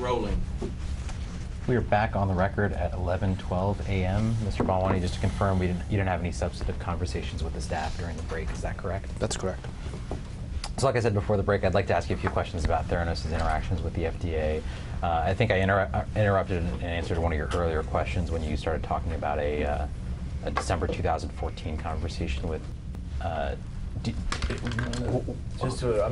rolling. We are back on the record at 11:12 a.m. Mr. Balwani, just to confirm, you didn't have any substantive conversations with the staff during the break, is that correct? That's correct. So like I said before the break, I'd like to ask you a few questions about Theranos' interactions with the FDA. I think I interrupted and answered one of your earlier questions when you started talking about a December 2014 conversation with I'm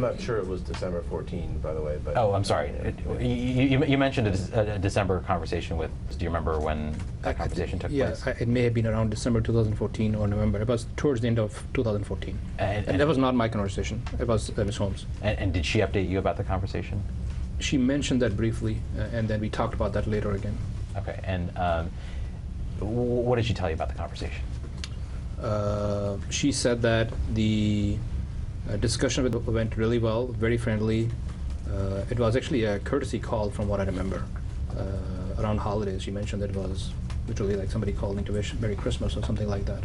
not sure it was December 14, by the way. But oh, I'm sorry. You mentioned a December conversation with. Do you remember when that conversation took place? Yeah, it may have been around December 2014 or November. It was towards the end of 2014. And that was not my conversation. It was Ms. Holmes. And did she update you about the conversation? She mentioned that briefly, and then we talked about that later again. Okay. And what did she tell you about the conversation? She said that the discussion went really well, very friendly. It was actually a courtesy call from what I remember. Around holidays, she mentioned that it was literally like somebody calling to wish Merry Christmas or something like that.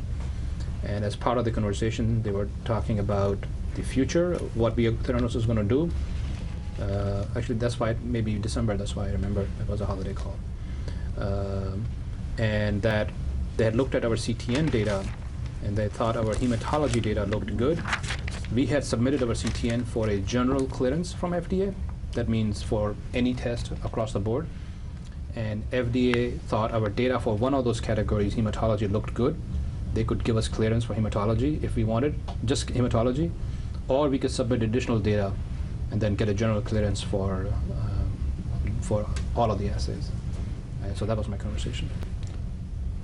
And as part of the conversation, they were talking about the future, what Theranos is going to do. Actually, that's why, maybe December, that's why I remember it was a holiday call. And that they had looked at our CTN data and they thought our hematology data looked good. We had submitted our CTN for a general clearance from FDA. That means for any test across the board. And FDA thought our data for one of those categories, hematology, looked good. They could give us clearance for hematology if we wanted, just hematology, or we could submit additional data and then get a general clearance for all of the assays. So that was my conversation.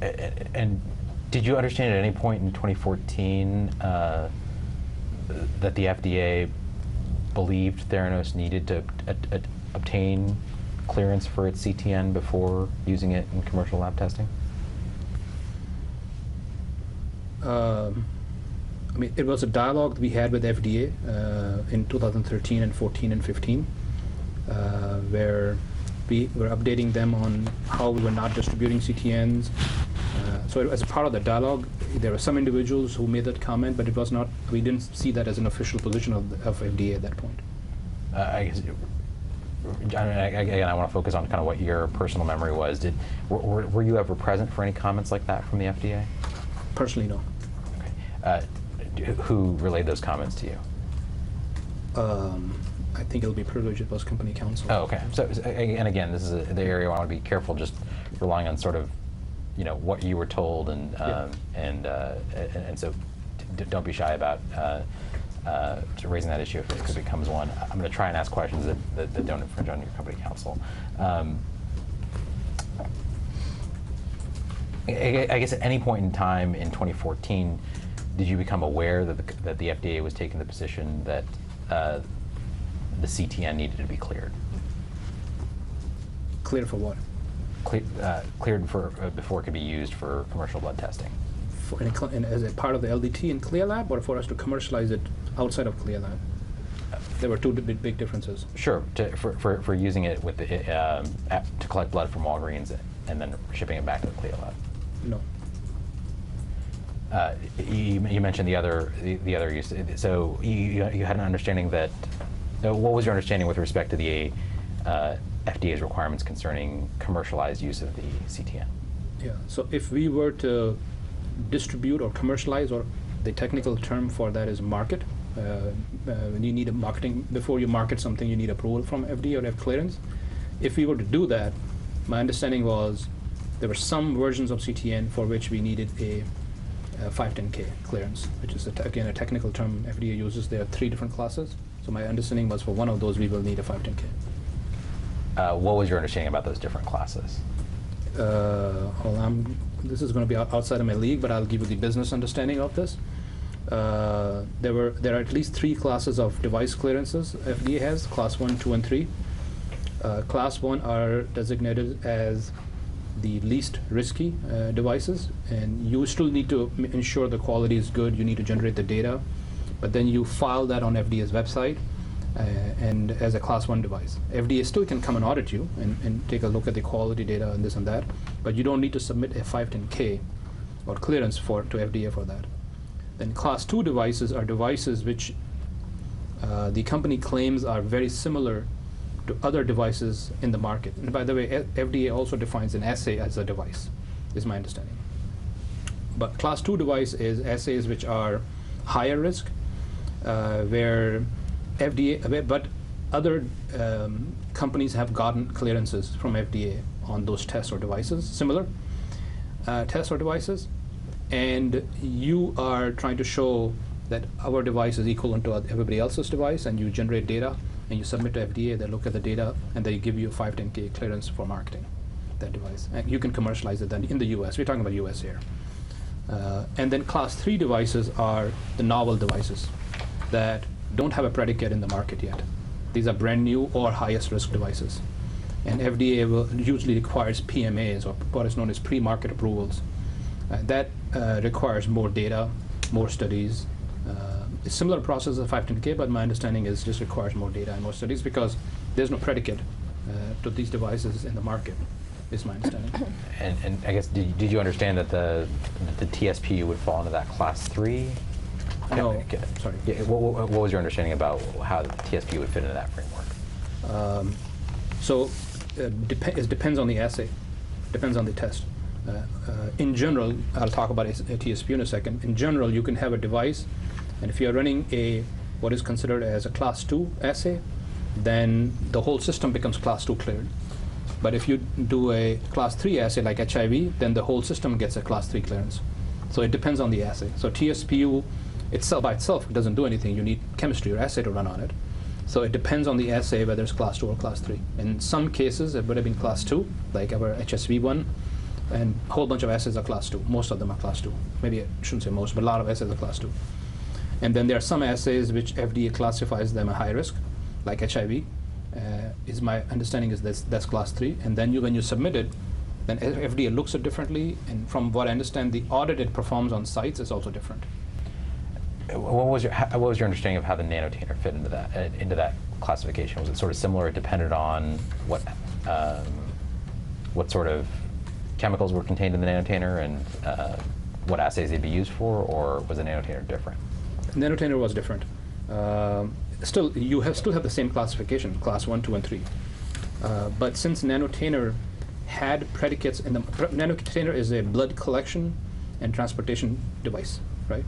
And did you understand at any point in 2014 that the FDA believed Theranos needed to obtain clearance for its CTN before using it in commercial lab testing? I mean, it was a dialogue we had with FDA in 2013 and 14 and 15, where we were updating them on how we were not distributing CTNs. So as a part of the dialogue, there were some individuals who made that comment, but it was not. We didn't see that as an official position of FDA at that point. I guess, again, I want to focus on kind of what your personal memory was. Were you ever present for any comments like that from the FDA? Personally, no. Okay. Who relayed those comments to you? I think it'll be privileged. It was company counsel. Oh, okay. So, and again, this is the area I want to be careful, just relying on sort of, what you were told, and so don't be shy about raising that issue if it becomes one. I'm going to try and ask questions that don't infringe on your company counsel. I guess at any point in time in 2014, did you become aware that the FDA was taking the position that the CTN needed to be cleared? Cleared for what? Cleared for before it could be used for commercial blood testing. As a part of the LDT in CLIA lab, or for us to commercialize it outside of CLIA lab? There were two big differences. Sure, for using it with to collect blood from Walgreens and then shipping it back to the CLIA lab. No. You mentioned the other use. So you had an understanding that. What was your understanding with respect to the FDA's requirements concerning commercialized use of the CTN? Yeah. So if we were to distribute or commercialize, or the technical term for that is market. When you need a marketing, before you market something, you need approval from FDA or have clearance. If we were to do that, my understanding was there were some versions of CTN for which we needed a 510K clearance, which is again a technical term FDA uses. There are 3 different classes. So my understanding was for one of those we will need a 510K. What was your understanding about those different classes? Well, this is going to be outside of my league, but I'll give you the business understanding of this. There are at least 3 classes of device clearances FDA has, class 1, 2, and 3. Class 1 are designated as the least risky devices, and you still need to ensure the quality is good. You need to generate the data, but then you file that on FDA's website and as a class 1 device. FDA still can come and audit you and take a look at the quality data and this and that, but you don't need to submit a 510K or clearance to FDA for that. Then class 2 devices are devices which the company claims are very similar to other devices in the market. And by the way, FDA also defines an assay as a device, is my understanding. But class 2 device is assays which are higher risk, where FDA, but other companies have gotten clearances from FDA on those tests or devices, similar tests or devices, and you are trying to show that our device is equivalent to everybody else's device, and you generate data, and you submit to FDA, they look at the data, and they give you a 510K clearance for marketing that device. And you can commercialize it then in the US. We're talking about US here. And then class 3 devices are the novel devices that don't have a predicate in the market yet. These are brand new or highest risk devices. And FDA usually requires PMAs, or what is known as pre-market approvals. That requires more data, more studies. It's a similar process as 510K, but my understanding is just requires more data and more studies because there's no predicate to these devices in the market, is my understanding. And I guess, did you understand that the TSP would fall into that class 3? No, sorry. Yeah, what was your understanding about how the TSP would fit into that framework? It depends on the assay, depends on the test. In general, I'll talk about a TSP in a second. In general, you can have a device, and if you're running what is considered as a class 2 assay, then the whole system becomes class 2 cleared. But if you do a class 3 assay like HIV, then the whole system gets a class 3 clearance. So it depends on the assay. So TSPU itself by itself doesn't do anything. You need chemistry or assay to run on it. So it depends on the assay whether it's class 2 or class 3. In some cases, it would have been class 2, like our HSV one, and a whole bunch of assays are class 2. Most of them are class 2. Maybe I shouldn't say most, but a lot of assays are class 2. And then there are some assays which FDA classifies them a high risk, like HIV. Is my understanding is that's class 3. And then when you submit it, then FDA looks at it differently. And from what I understand, the audit it performs on sites is also different. What was your understanding of how the nanotainer fit into that classification? Was it sort of similar? It depended on what sort of chemicals were contained in the nanotainer and what assays they'd be used for, or was the nanotainer different? Nanotainer was different. Still, you still have the same classification, class 1, 2, and 3. But since nanotainer had predicates in the nanotainer is a blood collection and transportation device, right?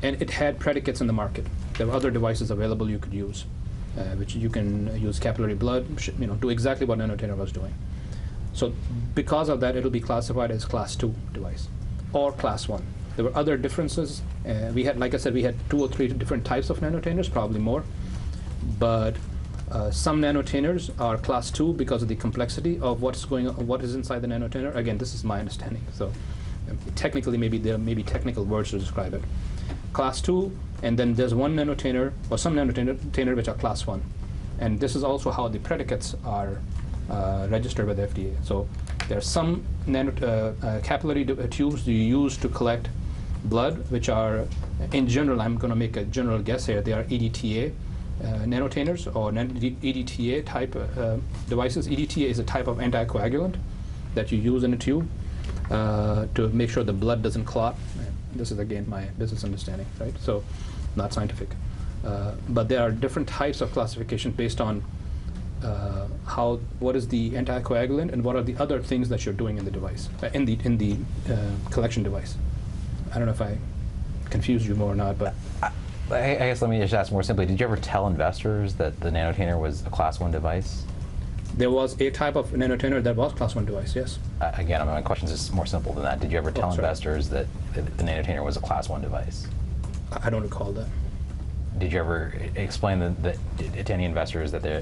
And it had predicates in the market. There were other devices available you could use, which you can use capillary blood, do exactly what nanotainer was doing. So because of that, it'll be classified as class 2 device or class 1. There were other differences. We had, like I said, we had 2 or 3 different types of nanotainers, probably more. But some nanotainers are class 2 because of the complexity of what's going on, what is inside the nanotainer. Again, this is my understanding. So technically, maybe there may be technical words to describe it. Class 2, and then there's one nanotainer or some nanotainer which are class 1. And this is also how the predicates are registered with the FDA. So there are some capillary tubes you use to collect blood, which are, in general, I'm going to make a general guess here, they are EDTA nanotainers or EDTA type devices. EDTA is a type of anticoagulant that you use in a tube to make sure the blood doesn't clot. This is, again, my business understanding, right? So not scientific. But there are different types of classification based on what is the anticoagulant and what are the other things that you're doing in the device, in the collection device. I don't know if I confused you more or not, but I guess let me just ask more simply, did you ever tell investors that the nanotainer was a class 1 device? There was a type of nanotainer that was class 1 device, yes. Again, my question is more simple than that. Did you ever tell investors that the nanotainer was a class 1 device? I don't recall that. Did you ever explain to any investors that the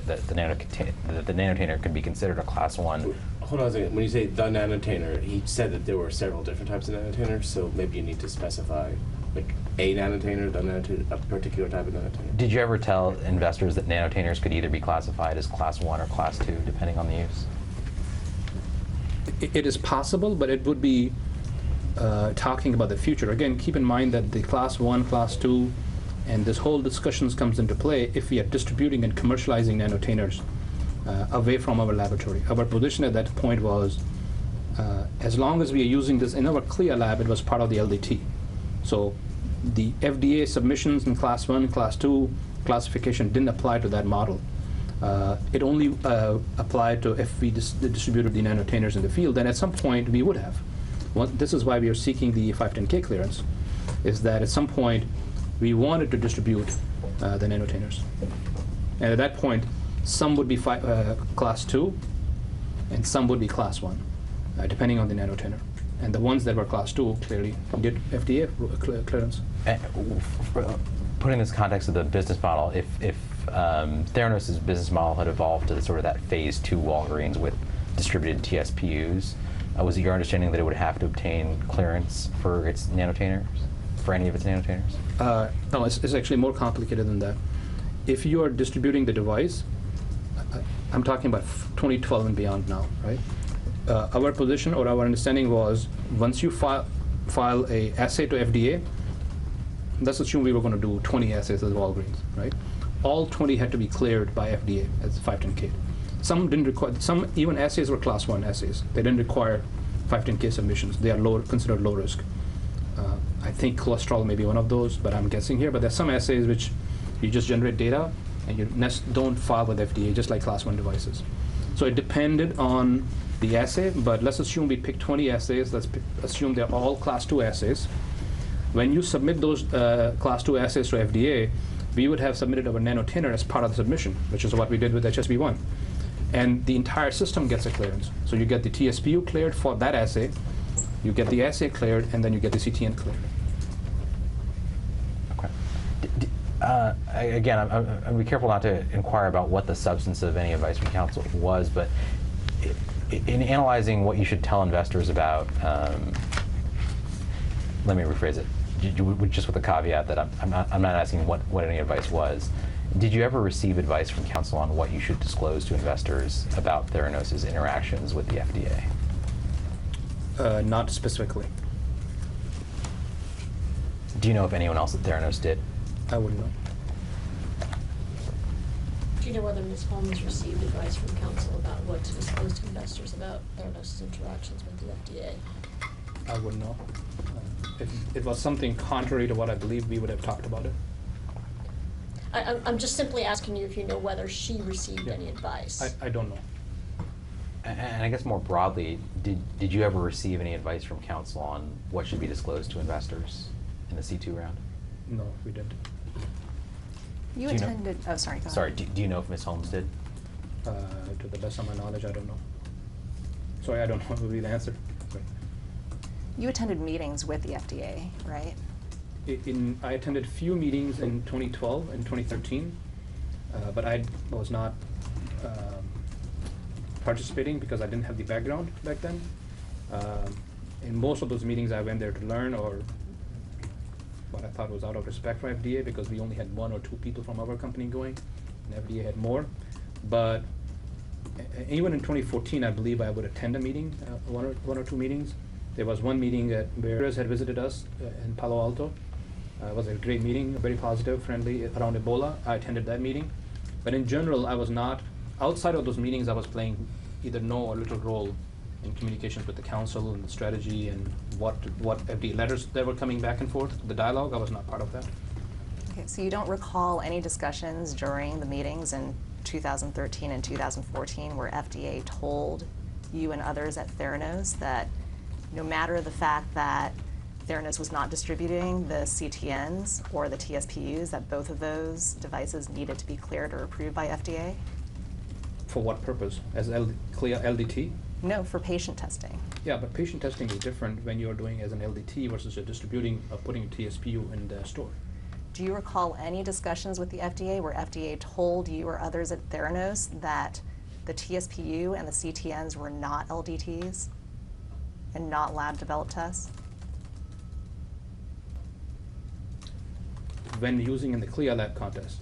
nanotainer could be considered a class 1? Hold on a second. When you say the nanotainer, he said that there were several different types of nanotainers, so maybe you need to specify like a nanotainer, a particular type of nanotainer. Did you ever tell investors that nanotainers could either be classified as class 1 or class 2, depending on the use? It is possible, but it would be talking about the future. Again, keep in mind that the class 1, class 2, and this whole discussions comes into play if we are distributing and commercializing nanotainers away from our laboratory. Our position at that point was, as long as we are using this in our CLIA lab, it was part of the LDT. So the FDA submissions in class 1, class 2 classification didn't apply to that model. It only applied to if we distributed the nanotainers in the field, then at some point we would have. This is why we are seeking the 510K clearance, is that at some point we wanted to distribute the nanotainers. And at that point, some would be class 2 and some would be class 1, depending on the nanotainer. And the ones that were class 2 clearly did FDA clearance. Putting this context of the business model, if Theranos' business model had evolved to sort of that phase 2 Walgreens with distributed TSPUs, was it your understanding that it would have to obtain clearance for its nanotainers, for any of its nanotainers? No, it's actually more complicated than that. If you are distributing the device, I'm talking about 2012 and beyond now, right? Our position or our understanding was once you file a assay to FDA, let's assume we were going to do 20 assays at Walgreens, right? All 20 had to be cleared by FDA as 510K. Some didn't require, some even assays were class 1 assays. They didn't require 510K submissions. They are considered low risk. I think cholesterol may be one of those, but I'm guessing here. But there's some assays which you just generate data and you don't file with FDA, just like class 1 devices. So it depended on the assay, but let's assume we pick 20 assays. Let's assume they're all class 2 assays. When you submit those class 2 assays to FDA, we would have submitted our nanotainer as part of the submission, which is what we did with HSV1. And the entire system gets a clearance. So you get the TSPU cleared for that assay, you get the assay cleared, and then you get the CTN cleared. Okay. Again, I'm going to be careful not to inquire about what the substance of any advice from counsel was, but in analyzing what you should tell investors about, let me rephrase it, just with the caveat that I'm not asking what any advice was. Did you ever receive advice from counsel on what you should disclose to investors about Theranos' interactions with the FDA? Not specifically. Do you know if anyone else at Theranos did? I wouldn't know. Do you know whether Ms. Holmes received advice from counsel about what to disclose to investors about Theranos' interactions with the FDA? I wouldn't know. If it was something contrary to what I believe, we would have talked about it. I'm just simply asking you if you know whether she received any advice. I don't know. And I guess more broadly, did you ever receive any advice from counsel on what should be disclosed to investors in the C2 round? No, we didn't. You attended, oh, sorry, go ahead. Sorry, do you know if Ms. Holmes did? To the best of my knowledge, I don't know. Sorry, I don't know what would be the answer. Sorry. You attended meetings with the FDA, right? I attended few meetings in 2012 and 2013, but I was not participating because I didn't have the background back then. In most of those meetings, I went there to learn or what I thought was out of respect for FDA because we only had 1 or 2 people from our company going, and FDA had more. But even in 2014, I believe I would attend a meeting, one or two meetings. There was one meeting where Chris had visited us in Palo Alto. It was a great meeting, very positive, friendly, around Ebola. I attended that meeting. But in general, I was not, outside of those meetings, I was playing either no or little role in communications with the council and the strategy and what FDA letters that were coming back and forth. The dialogue, I was not part of that. Okay, so you don't recall any discussions during the meetings in 2013 and 2014 where FDA told you and others at Theranos that no matter the fact that Theranos was not distributing the CTNs or the TSPUs, that both of those devices needed to be cleared or approved by FDA? For what purpose? As clear LDT? No, for patient testing. Yeah, but patient testing is different when you're doing as an LDT versus you're distributing or putting a TSPU in the store. Do you recall any discussions with the FDA where FDA told you or others at Theranos that the TSPU and the CTNs were not LDTs and not lab-developed tests? When using in the CLIA lab contest,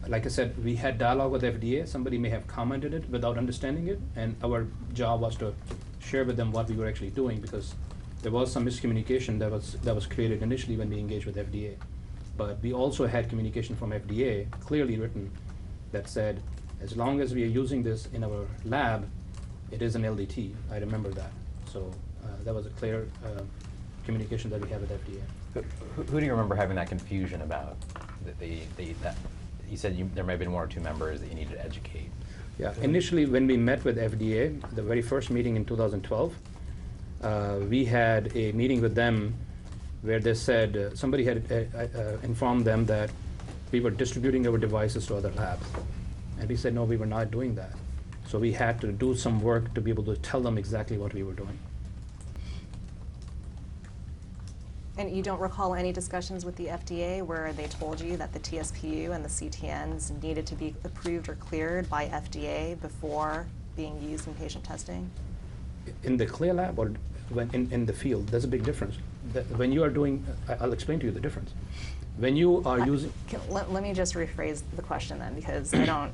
like I said, we had dialogue with FDA. Somebody may have commented it without understanding it, and our job was to share with them what we were actually doing because there was some miscommunication that was created initially when we engaged with FDA. But we also had communication from FDA, clearly written, that said, as long as we are using this in our lab, it is an LDT. I remember that. So that was a clear communication that we had with FDA. Who do you remember having that confusion about? That you said there may have been one or two members that you needed to educate. Yeah, initially when we met with FDA, the very first meeting in 2012, we had a meeting with them where they said, somebody had informed them that we were distributing our devices to other labs. And we said, no, we were not doing that. So we had to do some work to be able to tell them exactly what we were doing. And you don't recall any discussions with the FDA where they told you that the TSPU and the CTNs needed to be approved or cleared by FDA before being used in patient testing? In the CLIA lab or when in the field, there's a big difference. When you are doing, I'll explain to you the difference. When you are using... Let me just rephrase the question then, because I don't,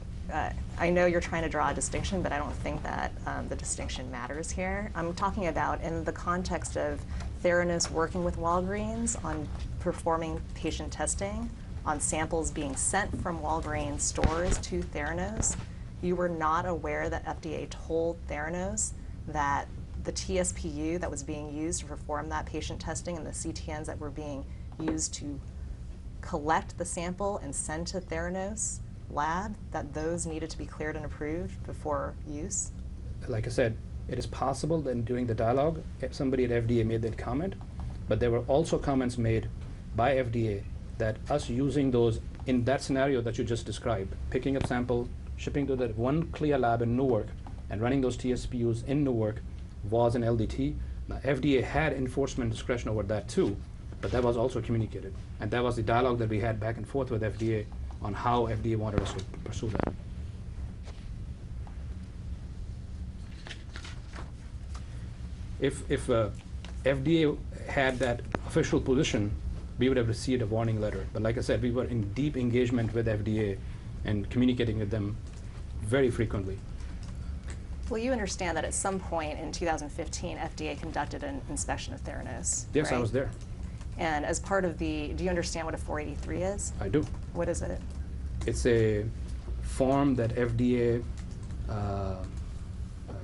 I know you're trying to draw a distinction, but I don't think that the distinction matters here. I'm talking about in the context of Theranos working with Walgreens on performing patient testing on samples being sent from Walgreens stores to Theranos. You were not aware that FDA told Theranos that the TSPU that was being used to perform that patient testing and the CTNs that were being used to collect the sample and send to Theranos lab, that those needed to be cleared and approved before use? Like I said, it is possible that during the dialogue, if somebody at FDA made that comment, but there were also comments made by FDA that us using those in that scenario that you just described, picking up sample, shipping to that one CLIA lab in Newark, and running those TSPUs in Newark was an LDT. Now, FDA had enforcement discretion over that too, but that was also communicated. And that was the dialogue that we had back and forth with FDA on how FDA wanted us to pursue that. If FDA had that official position, we would have received a warning letter. But like I said, we were in deep engagement with FDA and communicating with them very frequently. Well, you understand that at some point in 2015, FDA conducted an inspection of Theranos, Yes, right? I was there. And as part of the, do you understand what a 483 is? I do. What is it? It's a form that FDA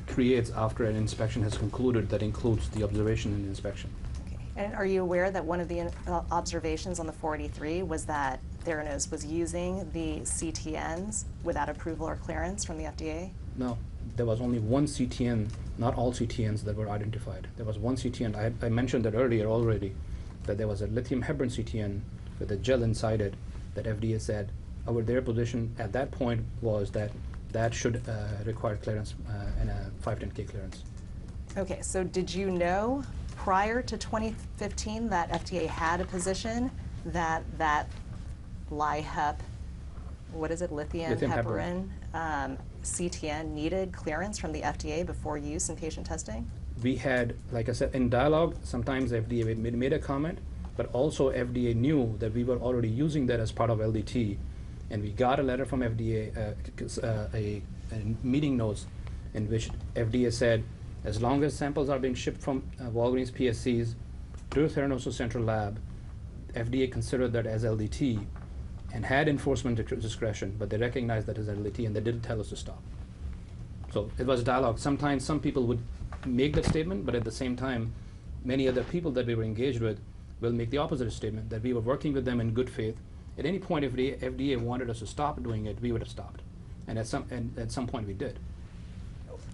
creates after an inspection has concluded that includes the observation and inspection. Okay. And are you aware that one of the observations on the 483 was that Theranos was using the CTNs without approval or clearance from the FDA? No, there was only one CTN, not all CTNs that were identified. There was one CTN, I mentioned that earlier already, that there was a lithium heparin CTN with a gel inside it that FDA said their position at that point was that that should require clearance and a 510K clearance. Okay, so did you know prior to 2015 that FDA had a position that LiHep, what is it, lithium heparin CTN needed clearance from the FDA before use in patient testing? We had, like I said, in dialogue, sometimes FDA made a comment, but also FDA knew that we were already using that as part of LDT. And we got a letter from FDA, a meeting notes in which FDA said, as long as samples are being shipped from Walgreens PSCs to Theranos Central Lab, FDA considered that as LDT and had enforcement discretion, but they recognized that as LDT and they didn't tell us to stop. So it was dialogue. Sometimes some people would make that statement, but at the same time, many other people that we were engaged with will make the opposite statement, that we were working with them in good faith. At any point, if the FDA wanted us to stop doing it, we would have stopped. And at some point, we did.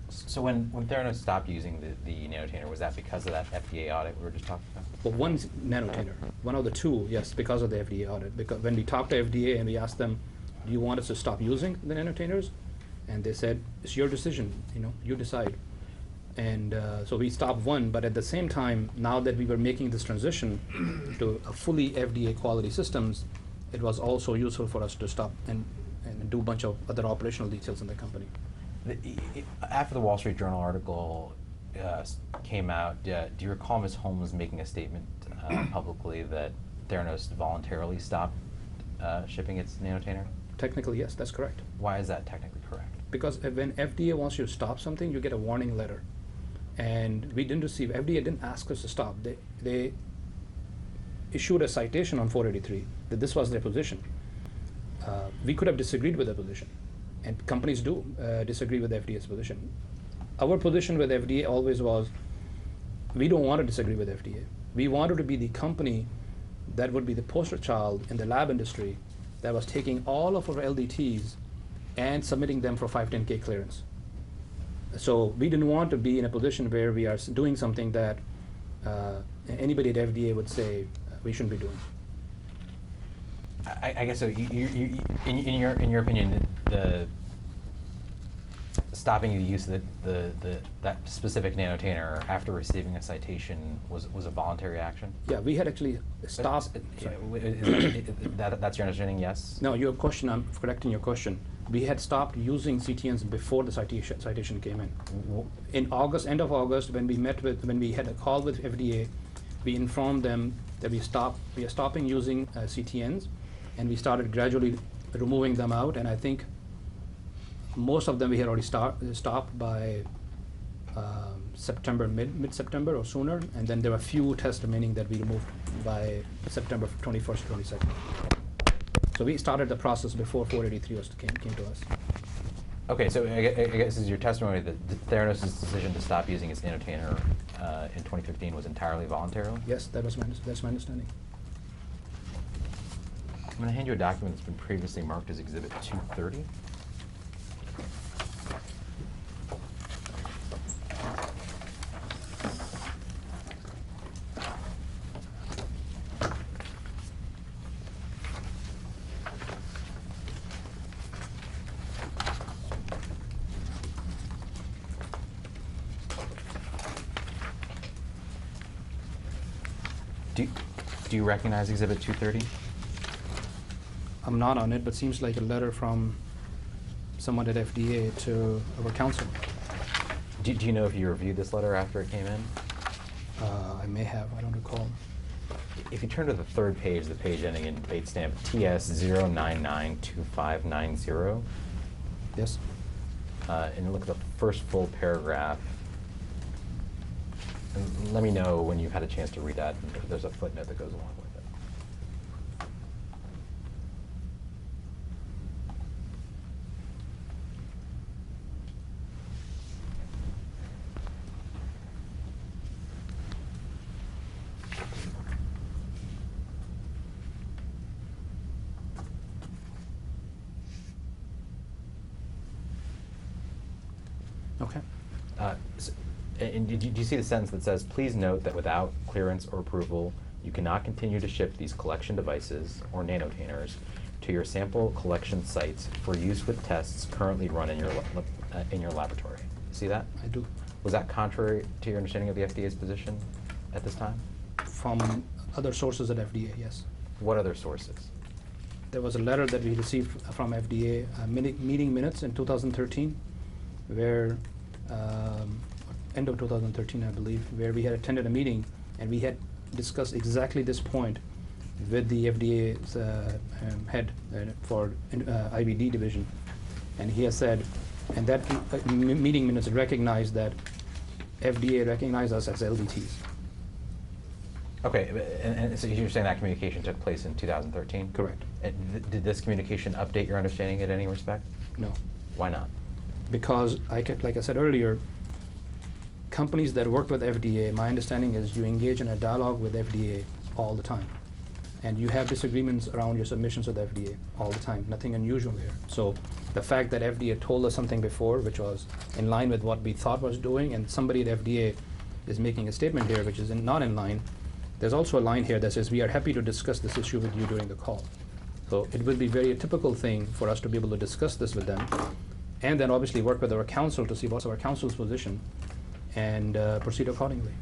So when Theranos stopped using the nanotainer, was that because of that FDA audit we were just talking about? Well, one nanotainer, one of the two, yes, because of the FDA audit. Because when we talked to FDA and we asked them, do you want us to stop using the nanotainers? And they said, it's your decision, you decide. And so we stopped one, but at the same time, now that we were making this transition to a fully FDA quality systems, it was also useful for us to stop and do a bunch of other operational details in the company. After the Wall Street Journal article came out, do you recall Ms. Holmes making a statement publicly that Theranos voluntarily stopped shipping its nanotainer? Technically, yes, that's correct. Why is that technically correct? Because when FDA wants you to stop something, you get a warning letter. And we didn't receive, FDA didn't ask us to stop. They issued a citation on 483 that this was their position. We could have disagreed with their position, and companies do disagree with FDA's position. Our position with FDA always was, we don't want to disagree with FDA. We wanted to be the company that would be the poster child in the lab industry that was taking all of our LDTs and submitting them for 510K clearance. So we didn't want to be in a position where we are doing something that anybody at FDA would say we shouldn't be doing. I guess so. In your opinion, the stopping the use of that specific nanotainer after receiving a citation was a voluntary action? Yeah, we had actually stopped. That's your understanding? Yes. No, your question. I'm correcting your question. We had stopped using CTNs before the citation came in. In August, end of August, when we had a call with FDA, we informed them that we are stopping using CTNs, and we started gradually removing them out. And I think most of them we had already stopped by September, mid-September or sooner. And then there were a few tests remaining that we removed by September 21st or 22nd. So we started the process before 483 came to us. Okay, so I guess is your testimony that Theranos' decision to stop using its nanotainer in 2015 was entirely voluntary? Yes, that's my understanding. I'm going to hand you a document that's been previously marked as Exhibit 230. Do you recognize Exhibit 230? I'm not on it, but seems like a letter from someone at FDA to our counsel. Do you know if you reviewed this letter after it came in? I may have, I don't recall. If you turn to the third page, the page ending in date stamp TS0992590. Yes. And look at the first full paragraph. And let me know when you've had a chance to read that, and if there's a footnote that goes along with it. Okay. And do you see the sentence that says, please note that without clearance or approval, you cannot continue to ship these collection devices or nanotainers to your sample collection sites for use with tests currently run in your laboratory. See that? I do. Was that contrary to your understanding of the FDA's position at this time? From other sources at FDA, yes. What other sources? There was a letter that we received from FDA, meeting minutes in 2013, where end of 2013, I believe, where we had attended a meeting and we had discussed exactly this point with the FDA's head for IVD division. And he has said, and that meeting minutes recognized that FDA recognized us as LDTs. Okay, and so you're saying that communication took place in 2013? Correct. And did this communication update your understanding in any respect? No. Why not? Because, like I said earlier, companies that work with FDA, my understanding is you engage in a dialogue with FDA all the time. And you have disagreements around your submissions with FDA all the time. Nothing unusual here. So the fact that FDA told us something before, which was in line with what we thought was doing, and somebody at FDA is making a statement here which is not in line, there's also a line here that says, we are happy to discuss this issue with you during the call. So it will be very a typical thing for us to be able to discuss this with them, and then obviously work with our counsel to see what's our counsel's position, and proceed accordingly.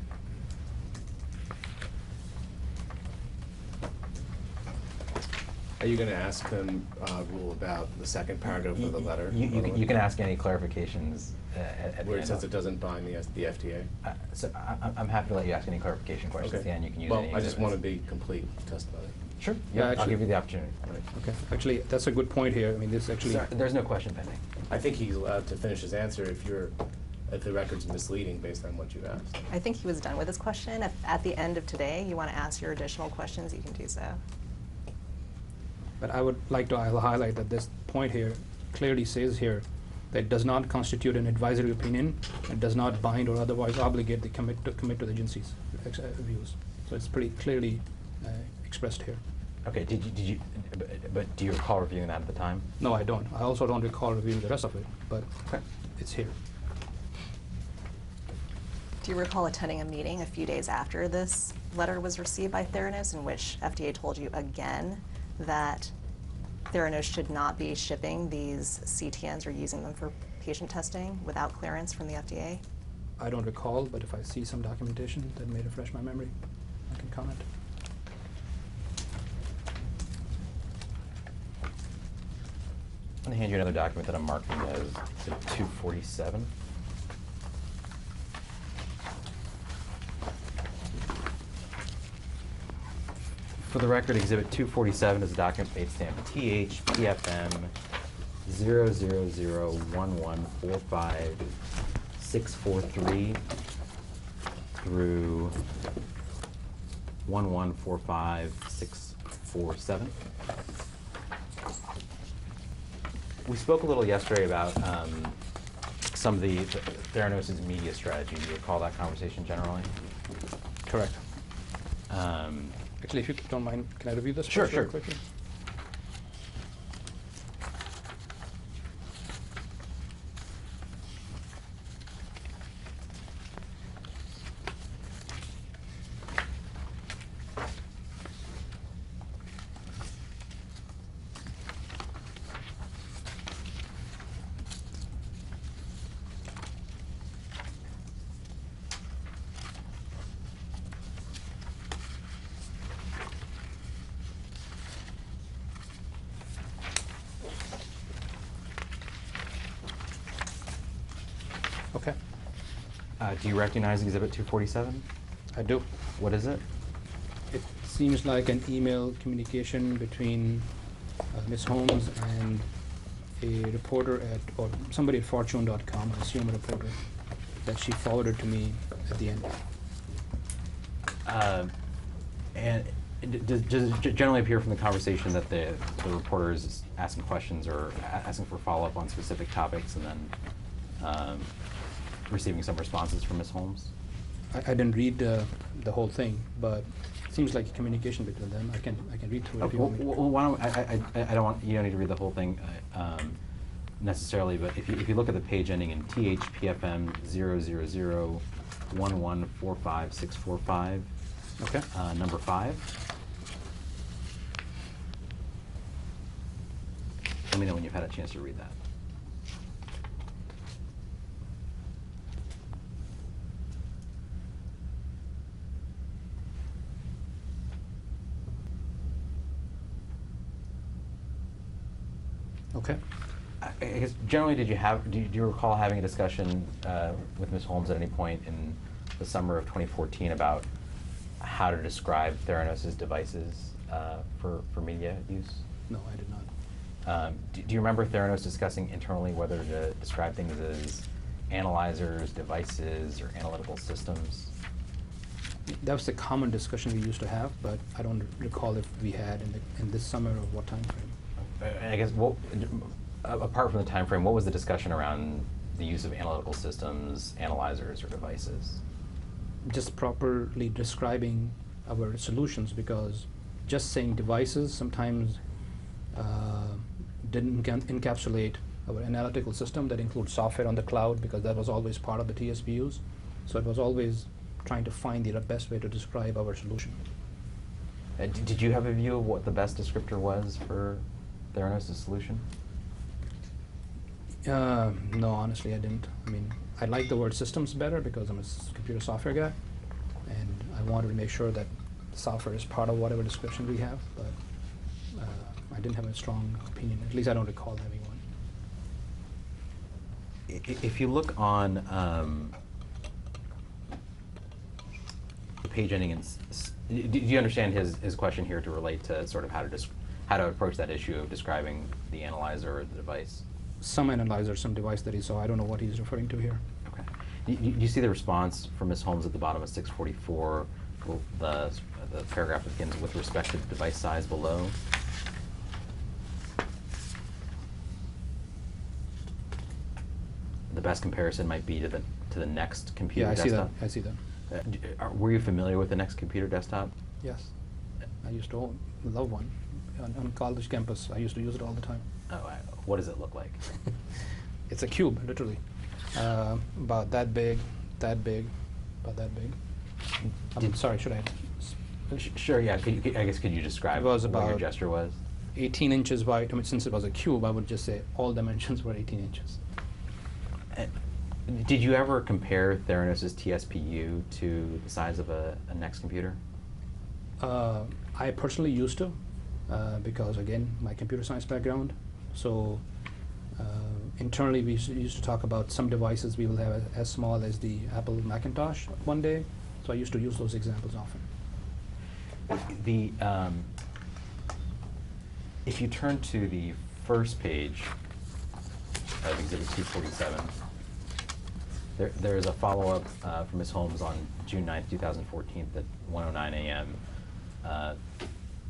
Are you going to ask them, Rule, about the second paragraph of the letter? You can ask any clarifications at the where it end. says it doesn't bind the FDA? So I'm happy to let you ask any clarification questions at the end. You can use any Well, I just exhibits. want to be complete testimony. Sure. Yeah, I'll actually- give you the opportunity. Okay, actually, that's a good point here. I mean, this actually. Sorry, there's no question pending. I think he's allowed to finish his answer if the record's misleading based on what you've asked. I think he was done with his question. If at the end of today you want to ask your additional questions, you can do so. But I would like to highlight that this point here clearly says here that it does not constitute an advisory opinion and does not bind or otherwise obligate the commit to the agency's views. So it's pretty clearly expressed here. Okay, did you, but do you recall reviewing that at the time? No, I don't. I also don't recall reviewing the rest of it, but Okay. it's here. Do you recall attending a meeting a few days after this letter was received by Theranos in which FDA told you again that Theranos should not be shipping these CTNs or using them for patient testing without clearance from the FDA? I don't recall, but if I see some documentation that may refresh my memory, I can comment. I'm going to hand you another document that I'm marking as Exhibit 247. For the record, Exhibit 247 is a document date stamp THPFM 0001145-643 through 1145647. We spoke a little yesterday about some of the Theranos' media strategy. Do you recall that conversation generally? Correct. Actually, if you don't mind, can I review this Sure, first real sure. quickly? Okay, Do you recognize Exhibit 247? I do. What is it? It seems like an email communication between Ms. Holmes and a reporter or somebody at fortune.com, I assume a reporter, that she forwarded to me at the end. And does it generally appear from the conversation that the reporter is asking questions or asking for follow-up on specific topics and then receiving some responses from Ms. Holmes? I didn't read the whole thing, but it seems like a communication between them. I can read through it if you want me to. Well, why don't I don't want, you don't need to read the whole thing necessarily, but if you look at the page ending in THPFM 0001145-645, Okay. number 5. Let me know when you've had a chance to read that. Okay. I guess generally, do you recall having a discussion with Ms. Holmes at any point in the summer of 2014 about how to describe Theranos' devices for media use? No, I did not. Do you remember Theranos discussing internally whether to describe things as analyzers, devices, or analytical systems? That was the common discussion we used to have, but I don't recall if we had in this summer or what time frame. I guess, apart from the time frame, what was the discussion around the use of analytical systems, analyzers, or devices? Just properly describing our solutions, because just saying devices sometimes didn't encapsulate our analytical system that includes software on the cloud, because that was always part of the TSPUs. So it was always trying to find the best way to describe our solution. Did you have a view of what the best descriptor was for Theranos' solution? No, honestly, I didn't. I mean, I like the word systems better because I'm a computer software guy, and I wanted to make sure that the software is part of whatever description we have, but I didn't have a strong opinion. At least I don't recall having one. If you look on the page ending in, do you understand his question here to relate to sort of how to approach that issue of describing the analyzer or the device? Some analyzer, some device that he saw. I don't know what he's referring to here. Okay. You see the response from Ms. Holmes at the bottom of 644, the paragraph that begins with respect to the device size below? The best comparison might be to the next computer desktop. I see that. Were you familiar with the next computer desktop? Yes. I used to own love one. On college campus, I used to use it all the time. Oh, what does it look like? It's a cube, literally. About that big, about that big. I'm sorry, should I? Sure, yeah. I guess could you describe It was what your about gesture was? 18 inches wide. I mean, since it was a cube, I would just say all dimensions were 18 inches. Did you ever compare Theranos' TSPU to the size of a Next computer? I personally used to, because again, my computer science background. So internally, we used to talk about some devices we will have as small as the Apple Macintosh one day. So I used to use those examples often. If you turn to the first page of Exhibit 247, there is a follow-up from Ms. Holmes on June 9th, 2014 at 1:09 a.m.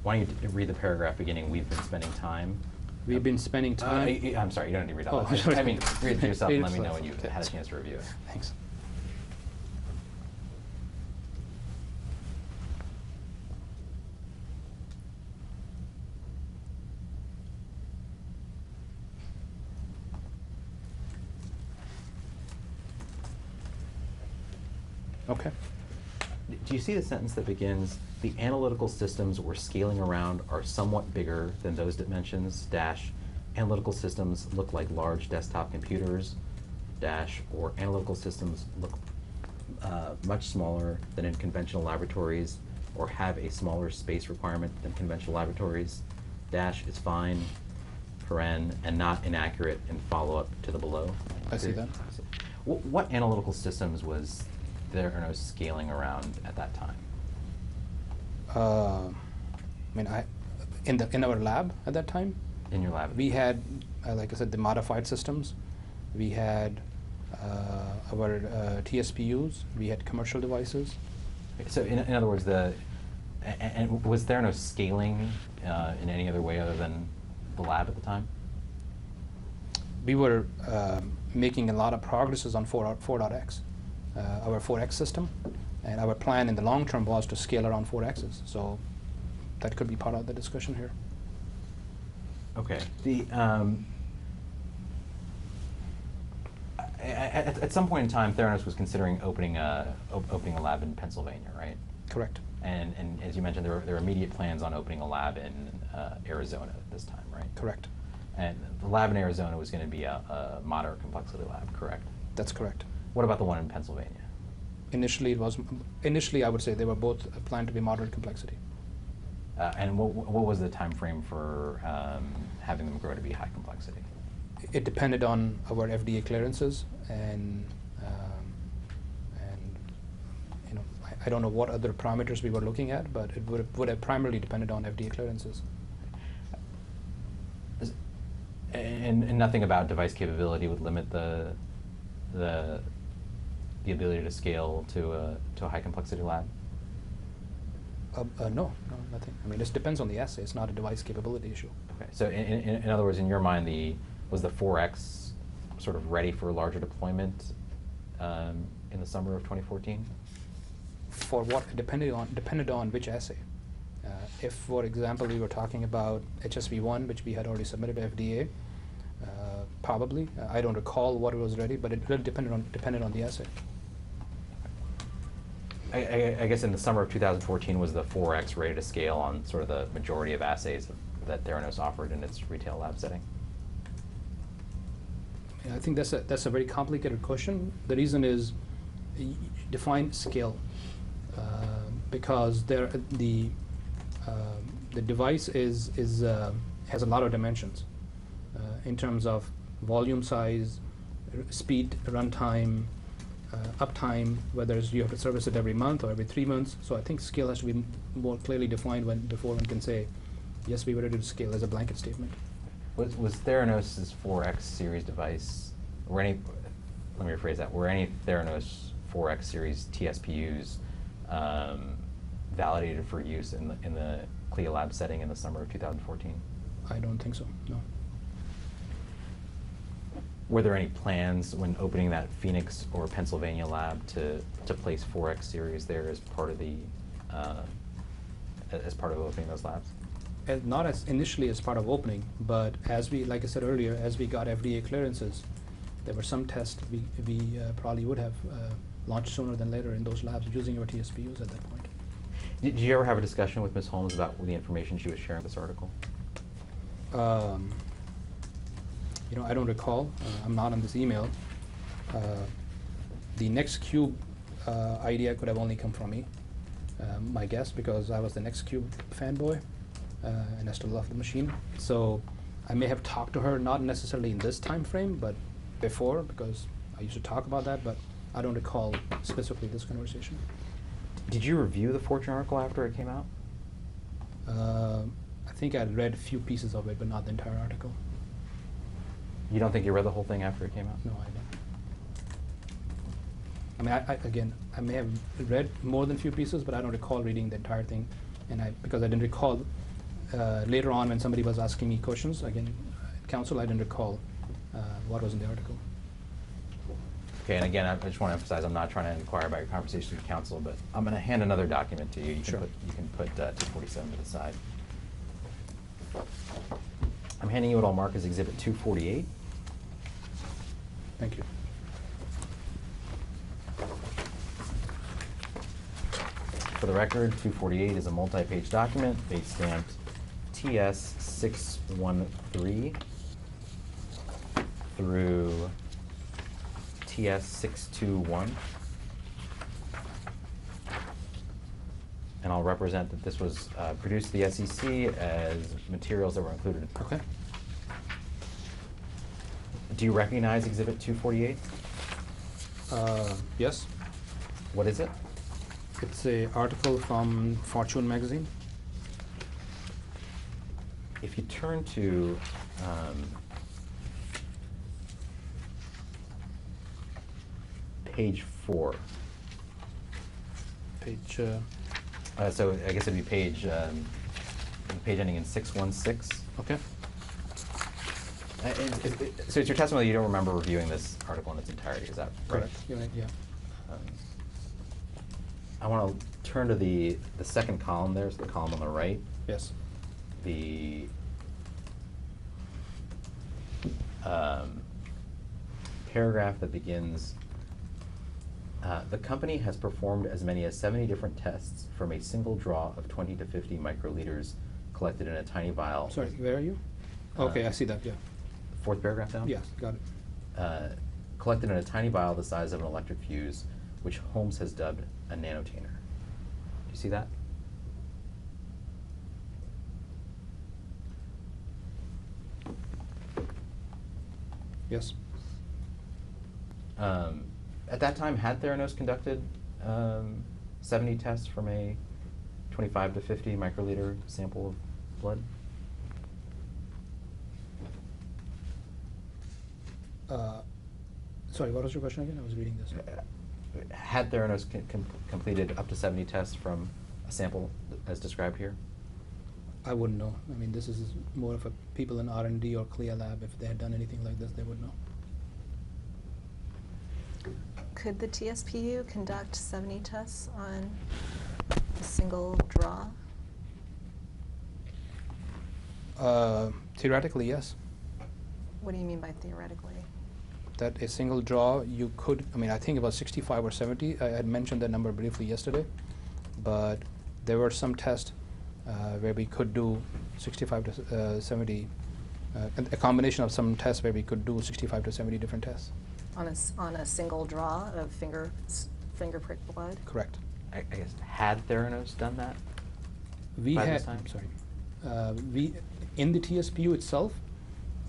Why don't you read the paragraph beginning, "We've been spending time." We've been spending time. I'm sorry, you don't need to read all Oh, that. sorry. I mean, read it to yourself Read and it let me know first. when you've Okay. had a chance to review it. Thanks. Okay. Do you see the sentence that begins, "The analytical systems we're scaling around are somewhat bigger than those dimensions, dash, analytical systems look like large desktop computers, dash, or analytical systems look much smaller than in conventional laboratories, or have a smaller space requirement than conventional laboratories, dash is fine, paren, and not inaccurate in follow-up to the below." I see that. What analytical systems was Theranos scaling around at that time? I mean, in our lab at that time, In your lab? we had, like I said, the modified systems. We had our TSPUs. We had commercial devices. So in other words, and was Theranos scaling in any other way other than the lab at the time? We were making a lot of progresses on 4.x, our 4x system, and our plan in the long term was to scale around 4x's. So that could be part of the discussion here. Okay. At some point in time, Theranos was considering opening a lab in Pennsylvania, right? Correct. And as you mentioned, there were immediate plans on opening a lab in Arizona at this time, right? Correct. And the lab in Arizona was going to be a moderate complexity lab, correct? That's correct. What about the one in Pennsylvania? Initially, I would say they were both planned to be moderate complexity. And what was the time frame for having them grow to be high complexity? It depended on our FDA clearances, and you know, I don't know what other parameters we were looking at, but it would have primarily depended on FDA clearances. And nothing about device capability would limit the ability to scale to a high complexity lab? No, nothing. I mean, this depends on the assay. It's not a device capability issue. Okay, so in other words, in your mind, was the 4X sort of ready for larger deployment in the summer of 2014? For what? Depended on which assay. If, for example, we were talking about HSV1, which we had already submitted to FDA, probably. I don't recall what it was ready, but it really depended on the assay. I guess in the summer of 2014, was the 4X ready to scale on sort of the majority of assays that Theranos offered in its retail lab setting? I think that's a very complicated question. The reason is define scale, because the device has a lot of dimensions in terms of volume size, speed, runtime, uptime, whether you have to service it every month or every 3 months. So I think scale has to be more clearly defined before one can say, yes, we were ready to scale as a blanket statement. Was Theranos' 4X series device, let me rephrase that, were any Theranos 4X series TSPUs validated for use in the CLIA lab setting in the summer of 2014? I don't think so, no. Were there any plans when opening that Phoenix or Pennsylvania lab to place 4X series there as part of opening those labs? not as initially as part of opening, but as we, like I said earlier, as we got FDA clearances, there were some tests we probably would have launched sooner than later in those labs using your TSPUs at that point. Did you ever have a discussion with Ms. Holmes about the information she was sharing with this article? You know, I don't recall. I'm not on this email. The Next Cube idea could have only come from me, my guess, because I was the Next Cube fanboy, and I still love the machine. So I may have talked to her, not necessarily in this time frame, but before, because I used to talk about that, but I don't recall specifically this conversation. Did you review the Fortune article after it came out? I think I read a few pieces of it, but not the entire article. You don't think you read the whole thing after it came out? No, I didn't. I mean, again, I may have read more than a few pieces, but I don't recall reading the entire thing. And because I didn't recall, later on when somebody was asking me questions, again, at council, I didn't recall what was in the article. Okay, and again, I just want to emphasize, I'm not trying to inquire about your conversation with council, but I'm going to hand another document to you. You Sure. can put 247 to the side. I'm handing you what I'll mark as Exhibit 248. Thank you. For the record, 248 is a multi-page document, date stamped TS613 through TS621. And I'll represent that this was produced to the SEC as materials that were included. Okay. Do you recognize Exhibit 248? Yes. What is it? It's an article from Fortune magazine. If you turn to page 4. Page. So I guess it'd be page ending in 616. Okay. So it's your testimony that you don't remember reviewing this article in its entirety, is that right? Correct. You're right, yeah. I want to turn to the second column there, so the column on the right. Yes. The paragraph that begins, the company has performed as many as 70 different tests from a single draw of 20 to 50 microliters collected in a tiny vial. Sorry, where are you? Okay, I see that, yeah. Fourth paragraph down? Yes, got it. Collected in a tiny vial the size of an electric fuse, which Holmes has dubbed a nanotainer. Do you see that? Yes. At that time, had Theranos conducted 70 tests from a 25 to 50 microliter sample of blood? Sorry, what was your question again? I was reading this. Had Theranos completed up to 70 tests from a sample as described here? I wouldn't know. I mean, this is more of a people in R&D or CLIA lab. If they had done anything like this, they would know. Could the TSPU conduct 70 tests on a single draw? Theoretically, yes. What do you mean by theoretically? That a single draw, you could, I mean, I think about 65 or 70. I had mentioned that number briefly yesterday, but there were some tests where we could do 65 to 70, a combination of some tests where we could do 65 to 70 different tests. On a single draw of finger prick blood? Correct. I guess, had Theranos done that? We By had, this time? sorry, in the TSPU itself,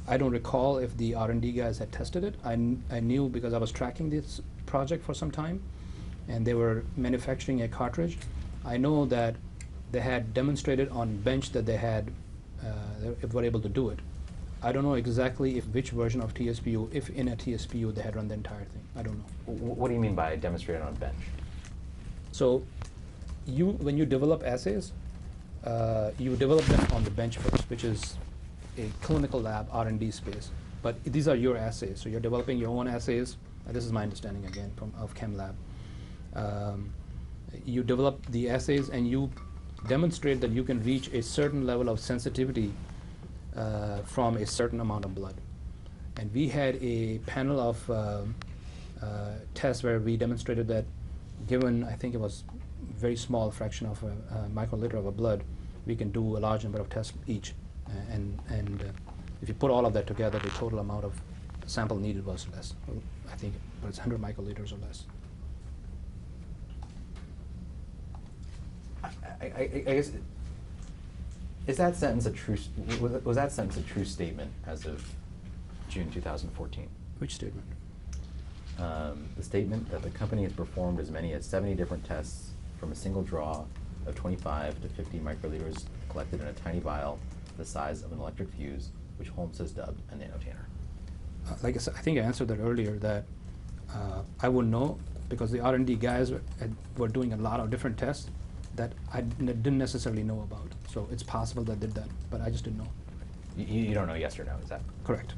I don't recall if the R&D guys had tested it. I knew because I was tracking this project for some time, and they were manufacturing a cartridge. I know that they had demonstrated on bench that they had, they were able to do it. I don't know exactly which version of TSPU, if in a TSPU they had run the entire thing. I don't know. What do you mean by demonstrated on bench? So, when you develop assays, you develop them on the bench first, which is a clinical lab R&D space. But these are your assays, so you're developing your own assays. This is my understanding again of Chem Lab. You develop the assays and you demonstrate that you can reach a certain level of sensitivity from a certain amount of blood. And we had a panel of tests where we demonstrated that given, I think it was very small fraction of a microliter of a blood, we can do a large number of tests each. If you put all of that together, the total amount of sample needed was less. I think it was 100 microliters or less. I guess, is that sentence a true, was that sentence a true statement as of June 2014? Which statement? The statement that the company has performed as many as 70 different tests from a single draw of 25 to 50 microliters collected in a tiny vial the size of an electric fuse, which Holmes has dubbed a nanotainer. Like I said, I think I answered that earlier, that I wouldn't know because the R&D guys were doing a lot of different tests that I didn't necessarily know about. So it's possible that did that, but I just didn't know. You don't know yes or no, is that? Correct.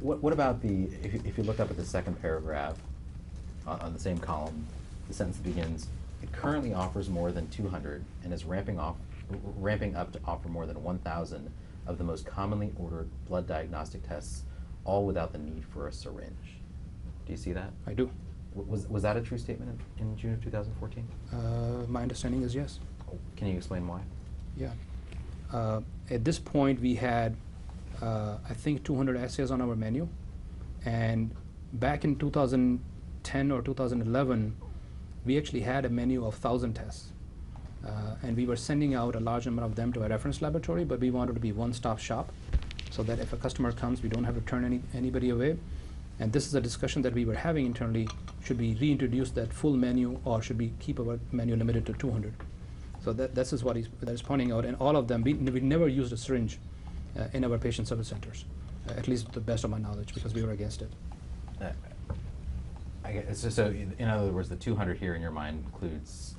What about the, if you look up at the second paragraph on the same column, the sentence begins, it currently offers more than 200 and is ramping up to offer more than 1,000 of the most commonly ordered blood diagnostic tests, all without the need for a syringe. Do you see that? I do. Was that a true statement in June of 2014? My understanding is yes. Can you explain why? Yeah. At this point, we had, I think, 200 assays on our menu. And back in 2010 or 2011, we actually had a menu of 1,000 tests. And we were sending out a large number of them to a reference laboratory, but we wanted to be one-stop shop so that if a customer comes, we don't have to turn anybody away. And this is a discussion that we were having internally. Should we reintroduce that full menu, or should we keep our menu limited to 200? So this is what that is pointing out. And all of them, we never used a syringe in our patient service centers, at least to the best of my knowledge, because we were against it. I guess, so in other words, the 200 here in your mind includes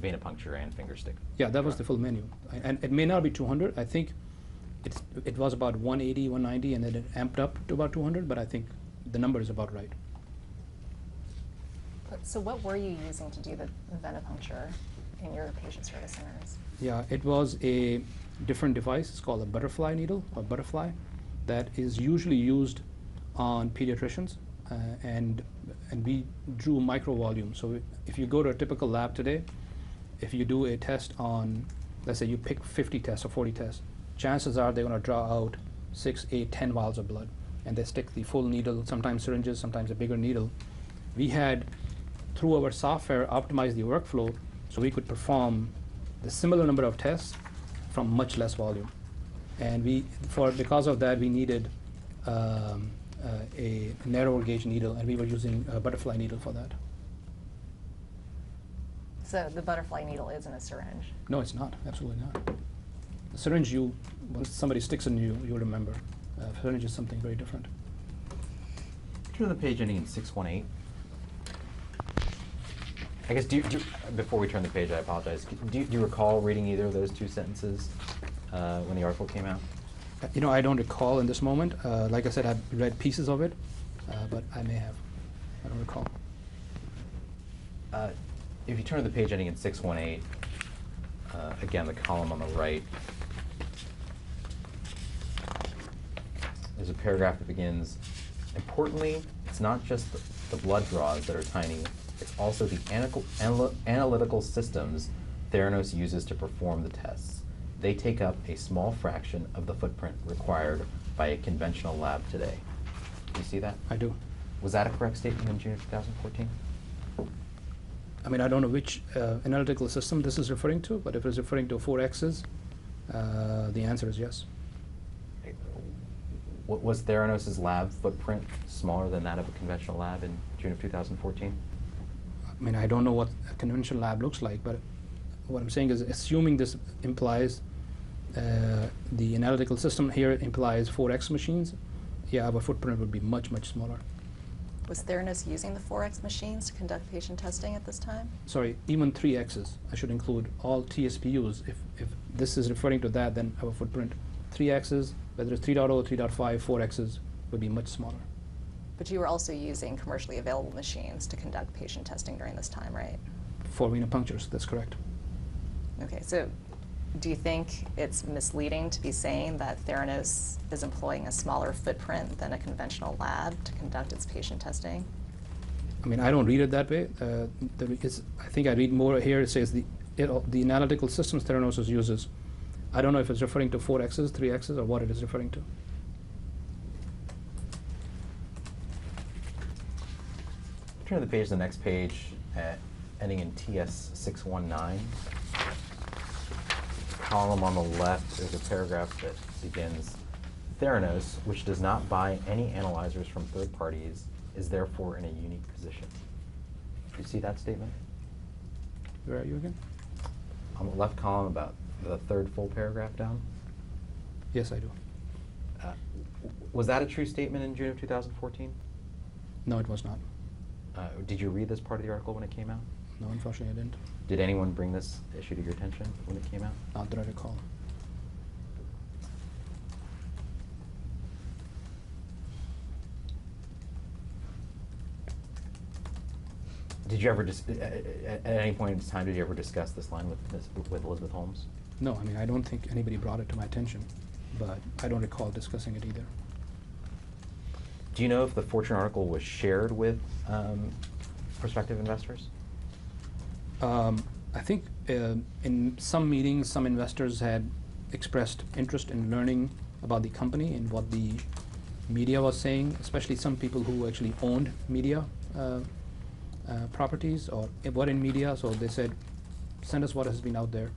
venipuncture and finger stick. Yeah, that was the full menu. And it may not be 200. I think it was about 180, 190, and then it amped up to about 200, but I think the number is about right. So what were you using to do the venipuncture in your patient service centers? Yeah, it was a different device. It's called a butterfly needle, or butterfly, that is usually used on pediatricians, and we drew micro volume. So if you go to a typical lab today, if you do a test on, let's say you pick 50 tests or 40 tests, chances are they're going to draw out 6, 8, 10 vials of blood, and they stick the full needle, sometimes syringes, sometimes a bigger needle. We had, through our software, optimized the workflow so we could perform the similar number of tests from much less volume. And because of that, we needed a narrower gauge needle, and we were using a butterfly needle for that. So the butterfly needle isn't a syringe? No, it's not. Absolutely not. The syringe, once somebody sticks in you, you'll remember. Syringe is something very different. Turn to the page ending in 618. I guess, before we turn the page, I apologize. Do you recall reading either of those two sentences when the article came out? I don't recall in this moment. Like I said, I've read pieces of it, but I may have. I don't recall. If you turn to the page ending in 618, again, the column on the right, there's a paragraph that begins, importantly, it's not just the blood draws that are tiny, it's also the analytical systems Theranos uses to perform the tests. They take up a small fraction of the footprint required by a conventional lab today. Do you see that? I do. Was that a correct statement in June of 2014? I mean, I don't know which analytical system this is referring to, but if it's referring to 4Xs, the answer is yes. Was Theranos' lab footprint smaller than that of a conventional lab in June of 2014? I mean, I don't know what a conventional lab looks like, but what I'm saying is, assuming this implies the analytical system here implies 4X machines, yeah, our footprint would be much, much smaller. Was Theranos using the 4X machines to conduct patient testing at this time? Sorry, even 3Xs. I should include all TSPUs. If this is referring to that, then our footprint, 3Xs, whether it's 3.0, 3.5, 4Xs, would be much smaller. But you were also using commercially available machines to conduct patient testing during this time, right? For venipunctures, that's correct. Okay, so do you think it's misleading to be saying that Theranos is employing a smaller footprint than a conventional lab to conduct its patient testing? I mean, I don't read it that way. I think I read more here. It says the analytical systems Theranos uses. I don't know if it's referring to 4Xs, 3Xs, or what it is referring to. Turn to the page, the next page, ending in TS 619. Column on the left, there's a paragraph that begins, Theranos, which does not buy any analyzers from third parties, is therefore in a unique position. Do you see that statement? Where are you again? On the left column, about the third full paragraph down. Yes, I do. Was that a true statement in June of 2014? No, it was not. Did you read this part of the article when it came out? No, unfortunately, I didn't. Did anyone bring this issue to your attention when it came out? Not that I recall. Did you ever at any point in time, did you ever discuss this line with Elizabeth Holmes? No, I mean, I don't think anybody brought it to my attention, but I don't recall discussing it either. Do you know if the Fortune article was shared with prospective investors? I think in some meetings, some investors had expressed interest in learning about the company and what the media was saying, especially some people who actually owned media properties or were in media. So they said, send us what has been out there.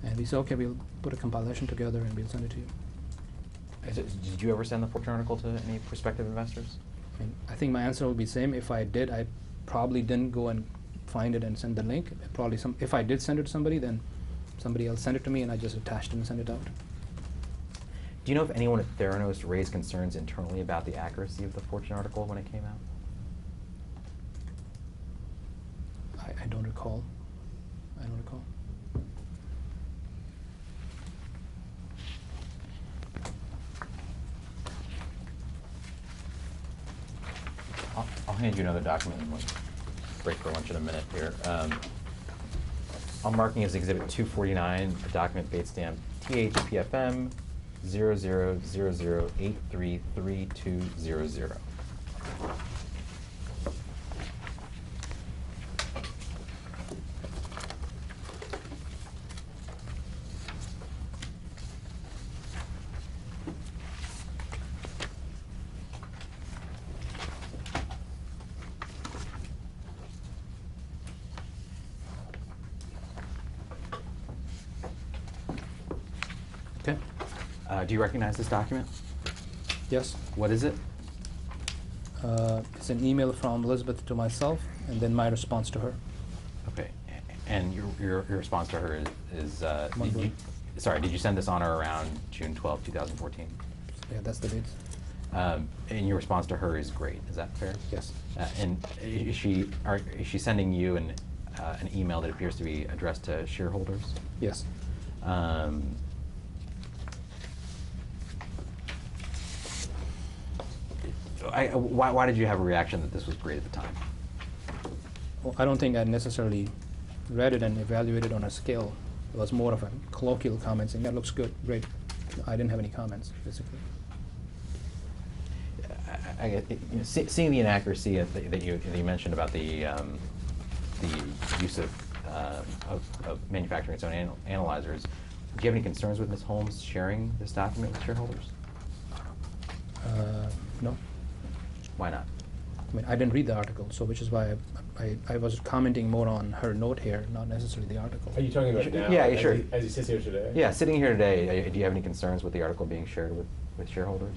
And we said, okay, we'll put a compilation together and we'll send it to you. Did you ever send the Fortune article to any prospective investors? I mean, I think my answer would be same. If I did, I probably didn't go and find it and send the link. Probably if I did send it to somebody, then somebody else sent it to me and I just attached it and sent it out. Do you know if anyone at Theranos raised concerns internally about the accuracy of the Fortune article when it came out? I don't recall. I don't recall. I'll hand you another document and we'll break for lunch in a minute here. I'm marking as Exhibit 249, a document date stamp THPFM 0000833200. Okay. Do you recognize this document? Yes. What is it? It's an email from Elizabeth to myself, and then my response to her. Okay. And your response to her is Monday. Did you send this on or around June 12, 2014? Yeah, that's the date. And your response to her is great. Is that fair? Yes. And is she sending you an email that appears to be addressed to shareholders? Yes. Why did you have a reaction that this was great at the time? Well, I don't think I necessarily read it and evaluated on a scale. It was more of a colloquial comment saying, that looks good, great. I didn't have any comments, basically. Seeing the inaccuracy that you mentioned about the use of manufacturing its own analyzers, do you have any concerns with Ms. Holmes sharing this document with shareholders? No. Why not? I mean, I didn't read the article, so which is why I was commenting more on her note here, not necessarily the article. Are you talking about now? Yeah, sure. As he sits here today? Yeah, sitting here today, do you have any concerns with the article being shared with shareholders?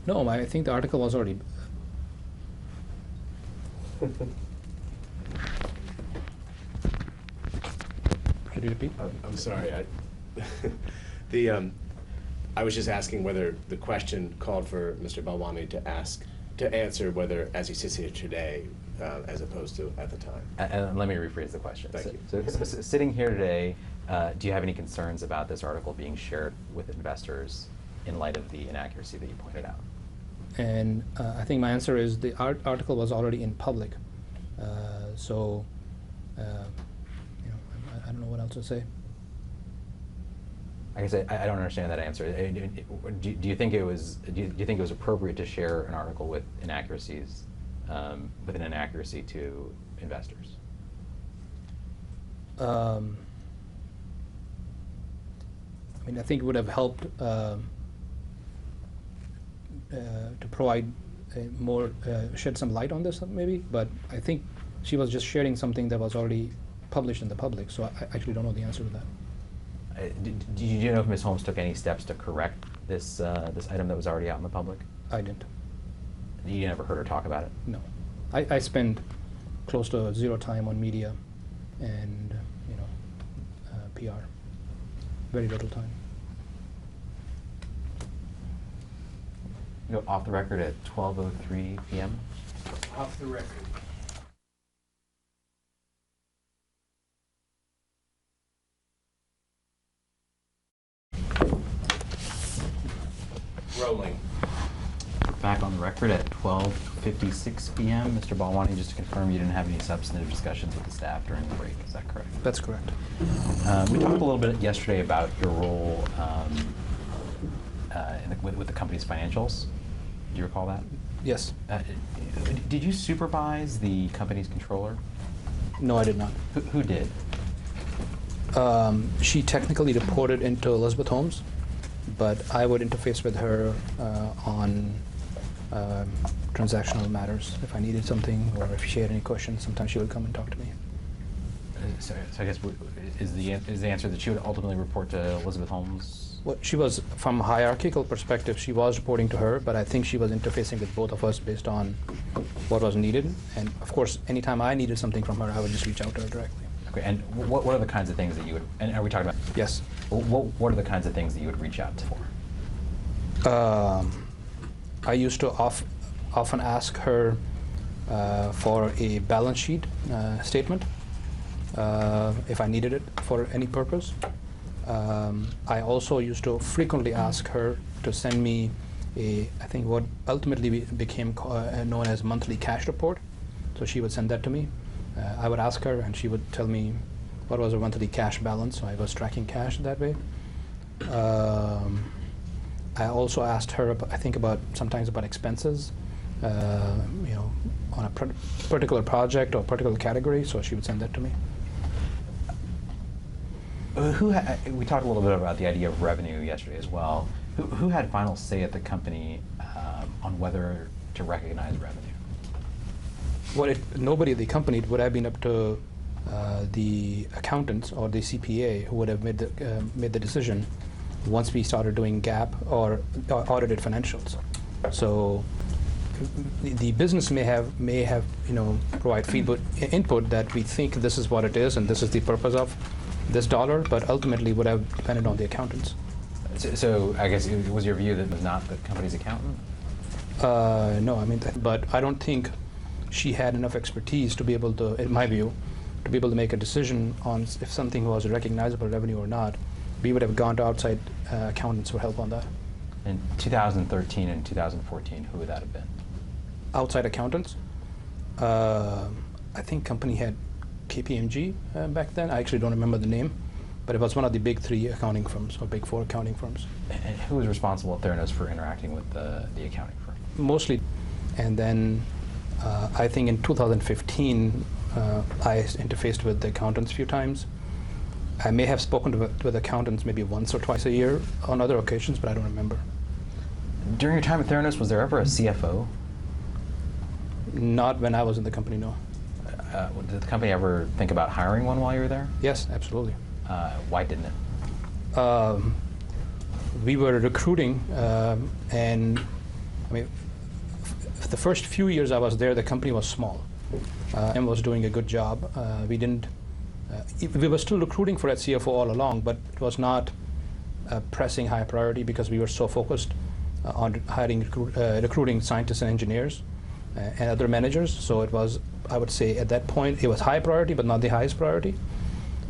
No, I think the article was already. Could you repeat? I'm sorry. I was just asking whether the question called for Mr. Balwani to answer whether, as he sits here today, as opposed to at the time. And let me rephrase the question. Thank you. So sitting here today, do you have any concerns about this article being shared with investors in light of the inaccuracy that you pointed out? And I think my answer is the article was already in public. So, I don't know what else wants to say. I guess I don't understand that answer. Do you think it was appropriate to share an article with inaccuracies, with an inaccuracy to investors? I mean, I think it would have helped to provide shed some light on this maybe, but I think she was just sharing something that was already published in the public, so I actually don't know the answer to that. Do you know if Ms. Holmes took any steps to correct this this item that was already out in the public? I didn't. You never heard her talk about it? No. I spend close to zero time on media and PR. Very little time. Go off the record at 12:03 p.m. Off the record. Rolling. Back on the record at 12:56 p.m. Mr. Balwani, just to confirm you didn't have any substantive discussions with the staff during the break, is that correct? That's correct. We talked a little bit yesterday about your role with the company's financials. Do you recall that? Yes. Did you supervise the company's controller? No, I did not. Who did? She technically reported into Elizabeth Holmes, but I would interface with her on transactional matters. If I needed something or if she had any questions, sometimes she would come and talk to me. So I guess is the answer that she would ultimately report to Elizabeth Holmes? Well, she was, from a hierarchical perspective, she was reporting to her, but I think she was interfacing with both of us based on what was needed. And of course, anytime I needed something from her, I would just reach out to her directly. Okay, and what are the kinds of things that you would, and are we talking about? Yes. What are the kinds of things that you would reach out for? I used to often ask her for a balance sheet statement if I needed it for any purpose. I also used to frequently ask her to send me I think what ultimately became known as monthly cash report. So she would send that to me. I would ask her, and she would tell me what was her monthly cash balance. So I was tracking cash that way. I also asked her, I think sometimes about expenses, on a particular project or particular category. So she would send that to me. We talked a little bit about the idea of revenue yesterday as well. Who had final say at the company on whether to recognize revenue? Well, nobody at the company. It would have been up to the accountants or the CPA who would have made the decision once we started doing GAAP or audited financials. So the business may have provide input that we think this is what it is and this is the purpose of this dollar, but ultimately would have depended on the accountants. So I guess it was your view that it was not the company's accountant? No, I mean, but I don't think she had enough expertise to be able to, in my view, to be able to make a decision on if something was recognizable revenue or not. We would have gone to outside accountants for help on that. In 2013 and 2014, who would that have been? Outside accountants? I think company had KPMG back then. I actually don't remember the name, but it was one of the big three accounting firms or big four accounting firms. And who was responsible at Theranos for interacting with the accounting firm? Mostly, and then I think in 2015 I interfaced with the accountants a few times. I may have spoken with accountants maybe once or twice a year on other occasions, but I don't remember. During your time at Theranos, was there ever a CFO? Not when I was in the company, no. Did the company ever think about hiring one while you were there? Yes, absolutely. Why didn't it? We were recruiting, and I mean, the first few years I was there, the company was small and was doing a good job. We were still recruiting for that CFO all along, but it was not a pressing high priority because we were so focused on recruiting scientists and engineers and other managers. So it was, I would say, at that point, it was high priority, but not the highest priority.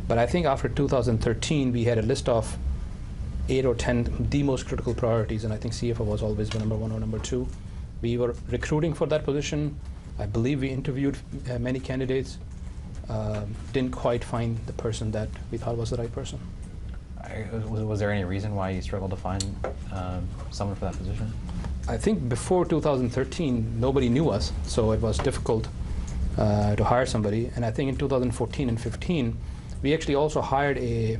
But I think after 2013, we had a list of 8 or 10 the most critical priorities, and I think CFO was always number 1 or number 2. We were recruiting for that position. I believe we interviewed many candidates, didn't quite find the person that we thought was the right person. Was there any reason why you struggled to find someone for that position? I think before 2013, nobody knew us, so it was difficult to hire somebody. And I think in 2014 and 15, we actually also hired a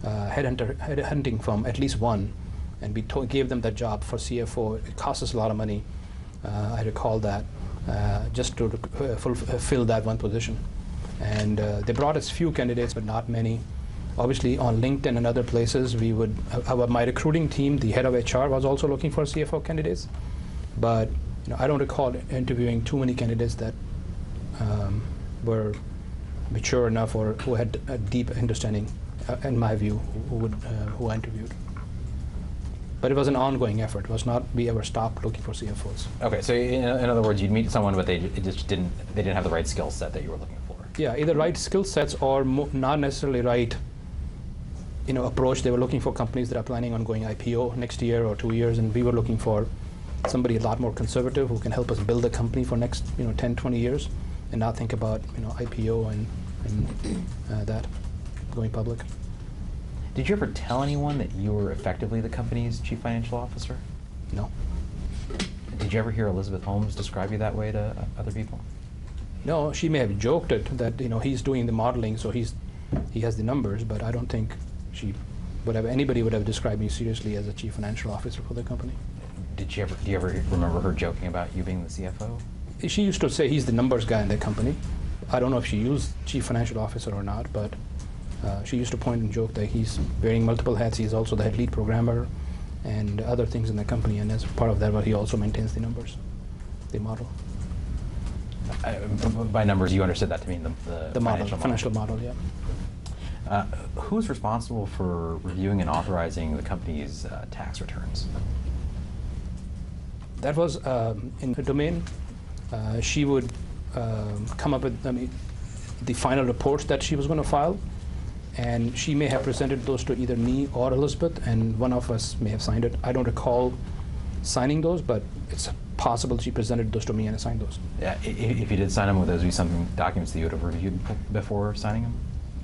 headhunting firm, at least one, and we gave them that job for CFO. It cost us a lot of money. I recall that, just to fill that one position. And they brought us few candidates, but not many. Obviously, on LinkedIn and other places, we would. My recruiting team, the head of HR, was also looking for CFO candidates, but I don't recall interviewing too many candidates that were mature enough or who had a deep understanding, in my view, who I interviewed. But it was an ongoing effort. It was not we ever stopped looking for CFOs. Okay, so in other words, you'd meet someone, but they didn't have the right skill set that you were looking for. Yeah, either right skill sets or not necessarily right approach. They were looking for companies that are planning on going IPO next year or 2 years, and we were looking for somebody a lot more conservative who can help us build a company for next 10, 20 years and not think about IPO and that going public. Did you ever tell anyone that you were effectively the company's chief financial officer? No. Did you ever hear Elizabeth Holmes describe you that way to other people? No, she may have joked it that he's doing the modeling, so he has the numbers, but I don't think anybody would have described me seriously as a chief financial officer for the company. Do you ever remember her joking about you being the CFO? She used to say he's the numbers guy in the company. I don't know if she used chief financial officer or not, but she used to point and joke that he's wearing multiple hats. He's also the head lead programmer and other things in the company, and as part of that, he also maintains the numbers, the model. By numbers, you understood that to mean the financial model, yeah. Who's responsible for reviewing and authorizing the company's tax returns? That was in her domain. She would come up with the final reports that she was going to file, and she may have presented those to either me or Elizabeth, and one of us may have signed it. I don't recall signing those, but it's possible she presented those to me and I signed those. Yeah, if you did sign them, would those be some documents that you would have reviewed before signing them?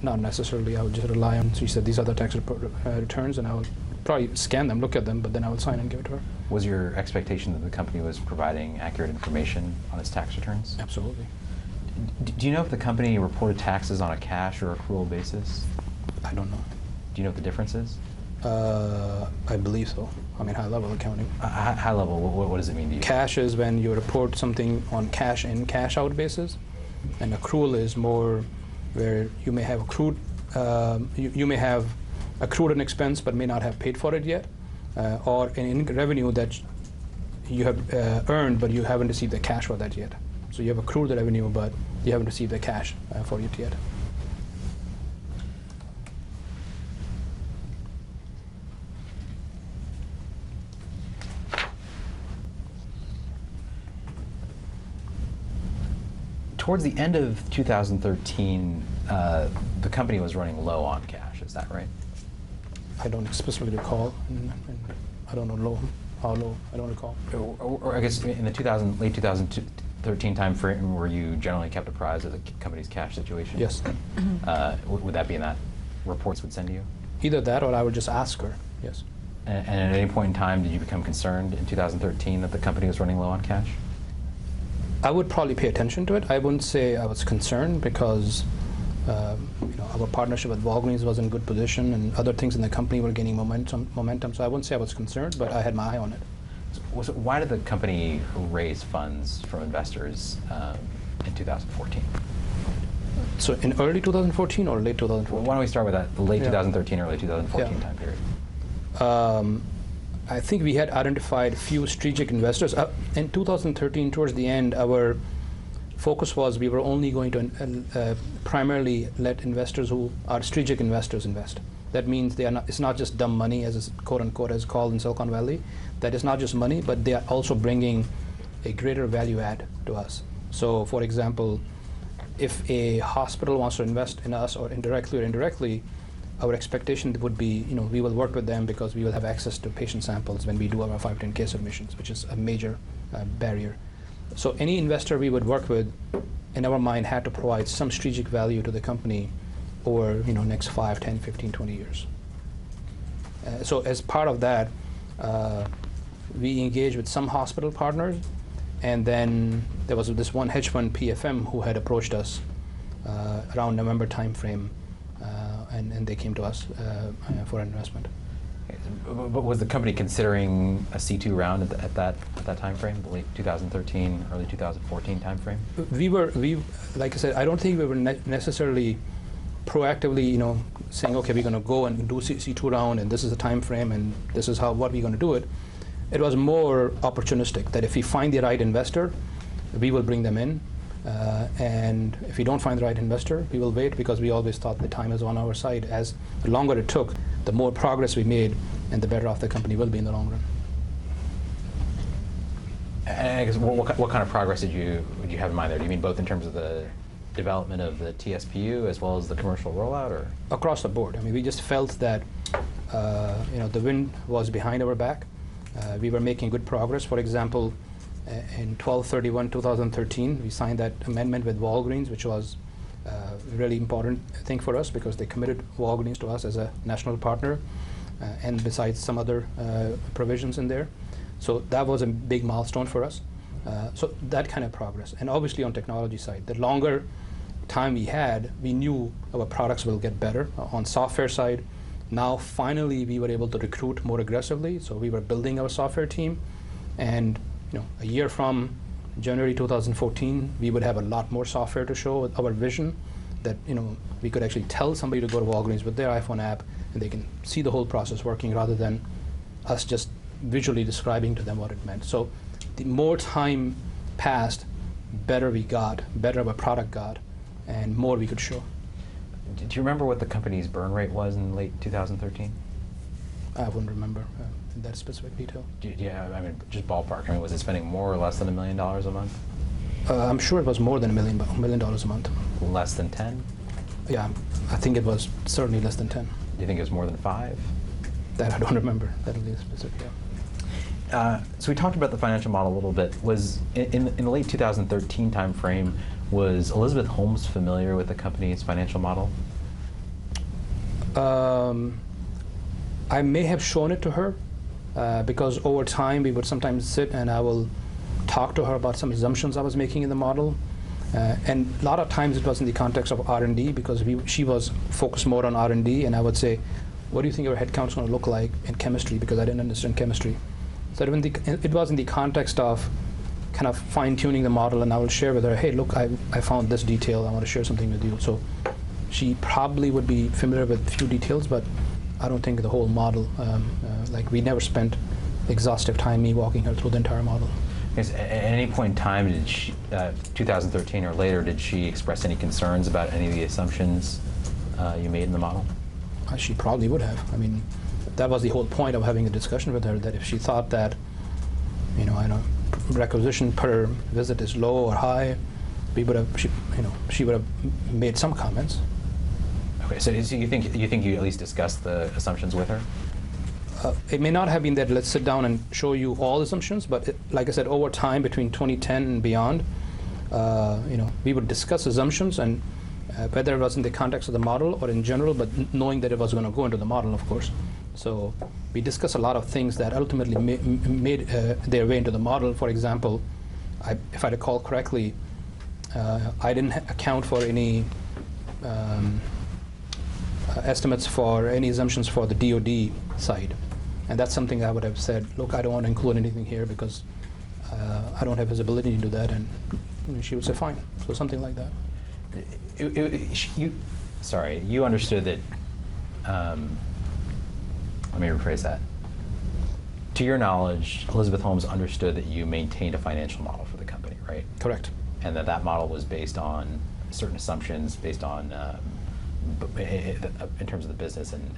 Not necessarily. I would just rely on, she said, these are the tax returns, and I would probably scan them, look at them, but then I would sign and give it to her. Was your expectation that the company was providing accurate information on its tax returns? Absolutely. Do you know if the company reported taxes on a cash or accrual basis? I don't know. Do you know what the difference is? I believe so. I mean, high-level accounting. High level, what does it mean to you? Cash is when you report something on cash in, cash out basis, and accrual is more where you may have accrued, you may have accrued an expense but may not have paid for it yet, or an revenue that you have earned but you haven't received the cash for that yet. So you have accrued the revenue but you haven't received the cash for it yet. Towards the end of 2013, the company was running low on cash. Is that right? I don't specifically recall, and I don't know how low. I don't recall. Or I guess in the late 2013 time frame, were you generally kept apprised of the company's cash situation? Yes. Would that be in that reports would send you? Either that, or I would just ask her. Yes. And at any point in time, did you become concerned in 2013 that the company was running low on cash? I would probably pay attention to it. I wouldn't say I was concerned because our partnership with Balwani was in good position and other things in the company were gaining momentum. So I wouldn't say I was concerned, but I had my eye on it. So why did the company raise funds from investors in 2014? So in early 2014 or late 2014? Well, why don't we start with that, the late Yeah. 2013, early 2014 Yeah. time period? I think we had identified few strategic investors. In 2013, towards the end, our focus was we were only going to primarily let investors who are strategic investors invest. That means it's not just dumb money, as it's quote unquote as called in Silicon Valley. That is not just money, but they are also bringing a greater value add to us. So, for example, if a hospital wants to invest in us, or indirectly, our expectation would be, we will work with them because we will have access to patient samples when we do our 510(k) submissions, which is a major barrier. So any investor we would work with in our mind, had to provide some strategic value to the company over next 5, 10, 15, 20 years. So as part of that, we engaged with some hospital partners, and then there was this one hedge fund PFM who had approached us around November timeframe, and they came to us for investment. But was the company considering a C2 round at that time frame, late 2013, early 2014 time frame? We like I said, I don't think we were necessarily proactively, saying, okay, we're going to go and do C2 round, and this is the time frame, and this is what we're going to do it. It was more opportunistic, that if we find the right investor, we will bring them in, and if we don't find the right investor, we will wait, because we always thought the time is on our side. As the longer it took, the more progress we made, and the better off the company will be in the long run. And I guess what kind of progress would you have in mind there? Do you mean both in terms of the development of the TSPU as well as the commercial rollout, or? Across the board. I mean, we just felt that the wind was behind our back. We were making good progress. For example, in 12/31/2013, we signed that amendment with Walgreens, which was a really important thing for us, because they committed Walgreens to us as a national partner, and besides some other provisions in there. So that was a big milestone for us. So that kind of progress. And obviously on technology side, the longer time we had, we knew our products will get better. On software side, now finally we were able to recruit more aggressively, so we were building our software team, and a year from January 2014, we would have a lot more software to show. With our vision that we could actually tell somebody to go to Walgreens with their iPhone app, and they can see the whole process working, rather than us just visually describing to them what it meant. So the more time passed, better we got, better our product got, and more we could show. Do you remember what the company's burn rate was in late 2013? I wouldn't remember in that specific detail. Yeah, I mean, just ballpark. I mean, was it spending more or less than $1 million a month? I'm sure it was more than $1 million a month. Less than 10? Yeah, I think it was certainly less than 10. Do you think it was more than 5? That I don't remember. That'll be specific, yeah. So we talked about the financial model a little bit. Was in the late 2013 timeframe, was Elizabeth Holmes familiar with the company's financial model? I may have shown it to her, because over time we would sometimes sit and I will talk to her about some assumptions I was making in the model. And a lot of times it was in the context of R&D, because she was focused more on R&D, and I would say, what do you think your headcount's going to look like in chemistry, because I didn't understand chemistry. So it was in the context of kind of fine-tuning the model, and I will share with her, hey, look, I found this detail, I want to share something with you. So she probably would be familiar with a few details, but I don't think the whole model, like we never spent exhaustive time me walking her through the entire model. Yes, at any point in time, did she, 2013 or later, did she express any concerns about any of the assumptions you made in the model? She probably would have. I mean, that was the whole point of having a discussion with her, that if she thought that, I don't requisition per visit is low or high, we would have, she would have made some comments. Okay, so you think you at least discussed the assumptions with her? It may not have been that let's sit down and show you all the assumptions, but like I said, over time between 2010 and beyond, we would discuss assumptions, and whether it was in the context of the model or in general, but knowing that it was going to go into the model, of course. So we discussed a lot of things that ultimately made their way into the model. For example, if I recall correctly, I didn't account for any estimates for any assumptions for the DoD side. And that's something I would have said, look, I don't want to include anything here because I don't have visibility into that. And she would say, fine. So something like that. You understood that, let me rephrase that. To your knowledge, Elizabeth Holmes understood that you maintained a financial model for the company, right? Correct. And that model was based on certain assumptions, based on, in terms of the business and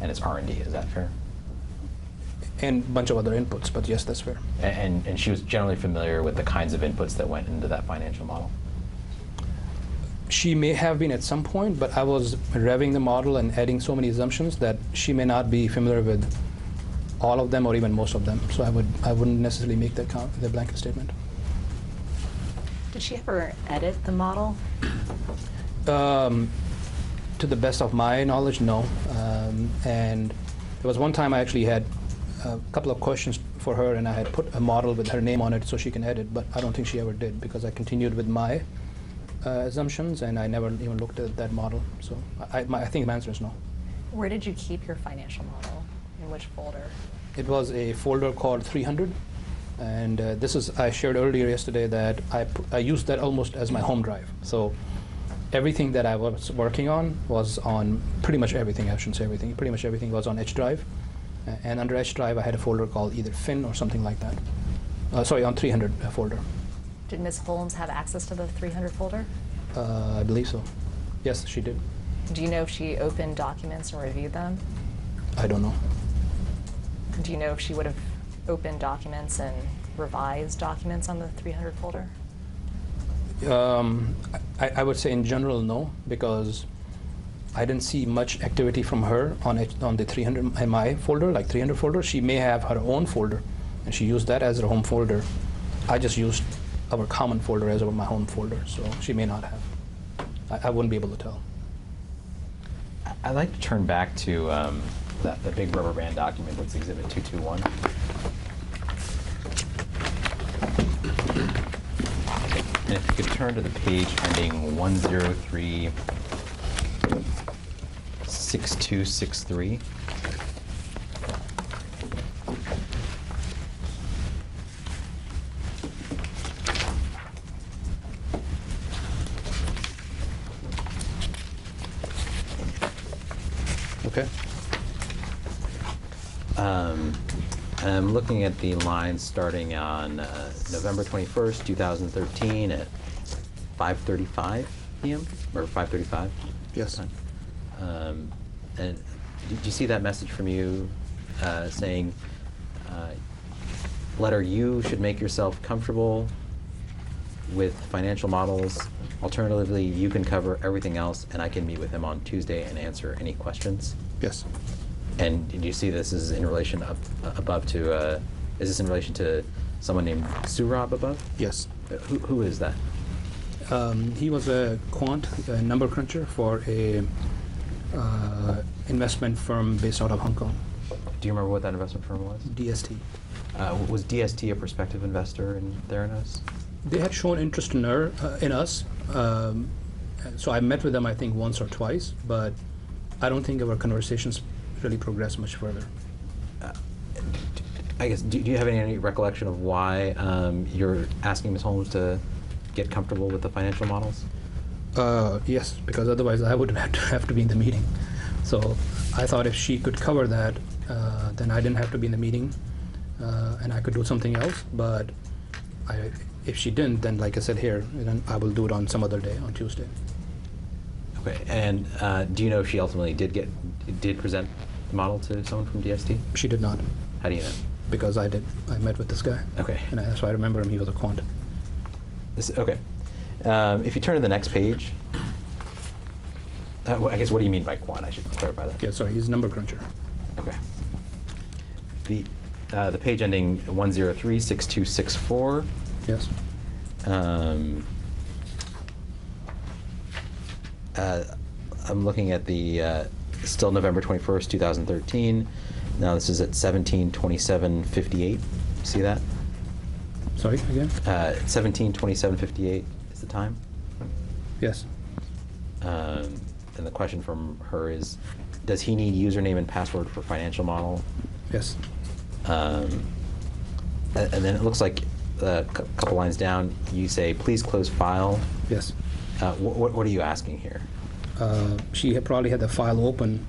its R&D, is that fair? And a bunch of other inputs, but yes, that's fair. And she was generally familiar with the kinds of inputs that went into that financial model? She may have been at some point, but I was revving the model and adding so many assumptions that she may not be familiar with all of them or even most of them. So I wouldn't necessarily make that blanket statement. Did she ever edit the model? To the best of my knowledge, no. And there was one time I actually had a couple of questions for her, and I had put a model with her name on it so she can edit, but I don't think she ever did, because I continued with my assumptions, and I never even looked at that model. So I think the answer is no. Where did you keep your financial model? In which folder? It was a folder called 300, and this is, I shared earlier yesterday that I used that almost as my home drive. So everything that I was working on was on, pretty much everything, I shouldn't say everything, pretty much everything was on H drive. And under H drive I had a folder called either Fin or something like that. Sorry, on 300 folder. Did Ms. Holmes have access to the 300 folder? I believe so. Yes, she did. Do you know if she opened documents and reviewed them? I don't know. Do you know if she would have opened documents and revised documents on the 300 folder? I would say in general no, because I didn't see much activity from her on the 300 MI folder, like 300 folder. She may have her own folder, and she used that as her home folder. I just used our common folder as my home folder, so she may not have. I wouldn't be able to tell. I'd like to turn back to the big rubber band document that's Exhibit 221. And if you could turn to the page ending 103 6263. Okay. I'm looking at the lines starting on November 21st, 2013 at 5:35 p.m. or 5:35. Yes. And did you see that message from you saying, letter U should make yourself comfortable with financial models. Alternatively, you can cover everything else, and I can meet with him on Tuesday and answer any questions. Yes. And did you see this is in relation above to, is this in relation to someone named Surab above? Yes. Who is that? He was a quant, a number cruncher for a investment firm based out of Hong Kong. Do you remember what that investment firm was? DST. Was DST a prospective investor in Theranos? They had shown interest in us. So I met with them, I think, once or twice, but I don't think our conversations really progressed much further. I guess, do you have any recollection of why you're asking Ms. Holmes to get comfortable with the financial models? Yes, because otherwise I would have to be in the meeting. So I thought if she could cover that, then I didn't have to be in the meeting, and I could do something else. But if she didn't, then like I said here, then I will do it on some other day, on Tuesday. Okay, and do you know if she ultimately did present the model to someone from DST? She did not. How do you know? Because I did. I met with this guy. Okay. And that's why I remember him. He was a quant. Okay. If you turn to the next page, I guess, what do you mean by quant? I should clarify that. Yeah, sorry, he's a number cruncher. Okay. The page ending 1036264. Yes. I'm looking at the still November 21st, 2013. Now this is at 17:27:58. See that? Sorry, again? 17:27:58 is the time. Yes. And the question from her is, does he need username and password for financial model? Yes. And then it looks like a couple lines down, you say, please close file. Yes. What are you asking here? She had probably had the file open,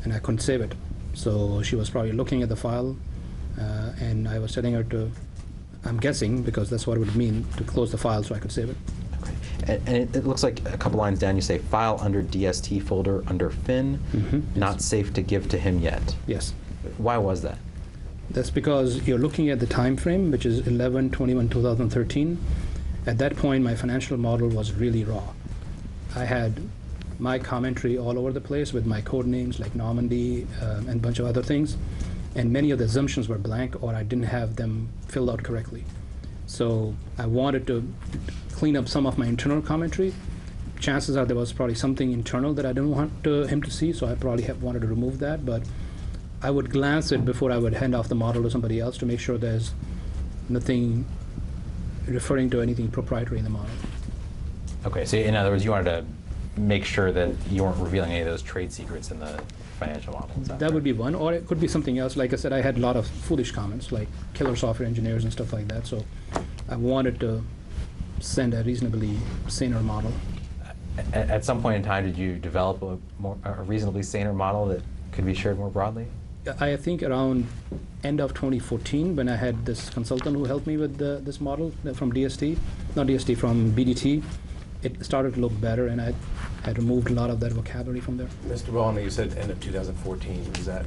and I couldn't save it. So she was probably looking at the file, and I was telling her to, I'm guessing, because that's what it would mean, to close the file so I could save it. Okay. And it looks like a couple lines down, you say, file under DST folder under Fin, not safe to give to him yet. Yes. Why was that? That's because you're looking at the time frame, which is 11/21/2013. At that point, my financial model was really raw. I had my commentary all over the place with my code names like Normandy and a bunch of other things, and many of the assumptions were blank or I didn't have them filled out correctly. So I wanted to clean up some of my internal commentary. Chances are there was probably something internal that I didn't want him to see, so I probably have wanted to remove that, but I would glance it before I would hand off the model to somebody else to make sure there's nothing referring to anything proprietary in the model. Okay, so in other words, you wanted to make sure that you weren't revealing any of those trade secrets in the financial model. That would be one, or it could be something else. Like I said, I had a lot of foolish comments, like killer software engineers and stuff like that, so I wanted to send a reasonably saner model. At some point in time, did you develop a reasonably saner model that could be shared more broadly? I think around end of 2014, when I had this consultant who helped me with this model from DST, not DST, from BDT, it started to look better, and I had removed a lot of that vocabulary from there. Mr. Balwani, you said end of 2014. Is that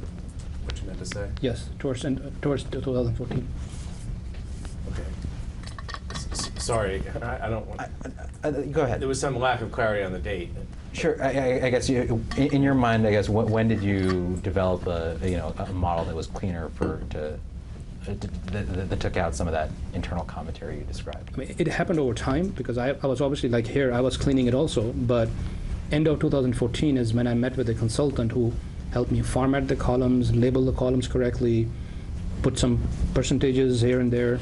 what you meant to say? Yes, towards 2014. Okay. Sorry, I don't want. Go ahead. There was some lack of clarity on the date. Sure. I guess in your mind, I guess when did you develop a model that was cleaner that took out some of that internal commentary you described? I mean, it happened over time because I was obviously, like here, I was cleaning it also, but end of 2014 is when I met with a consultant who helped me format the columns, label the columns correctly, put some percentages here and there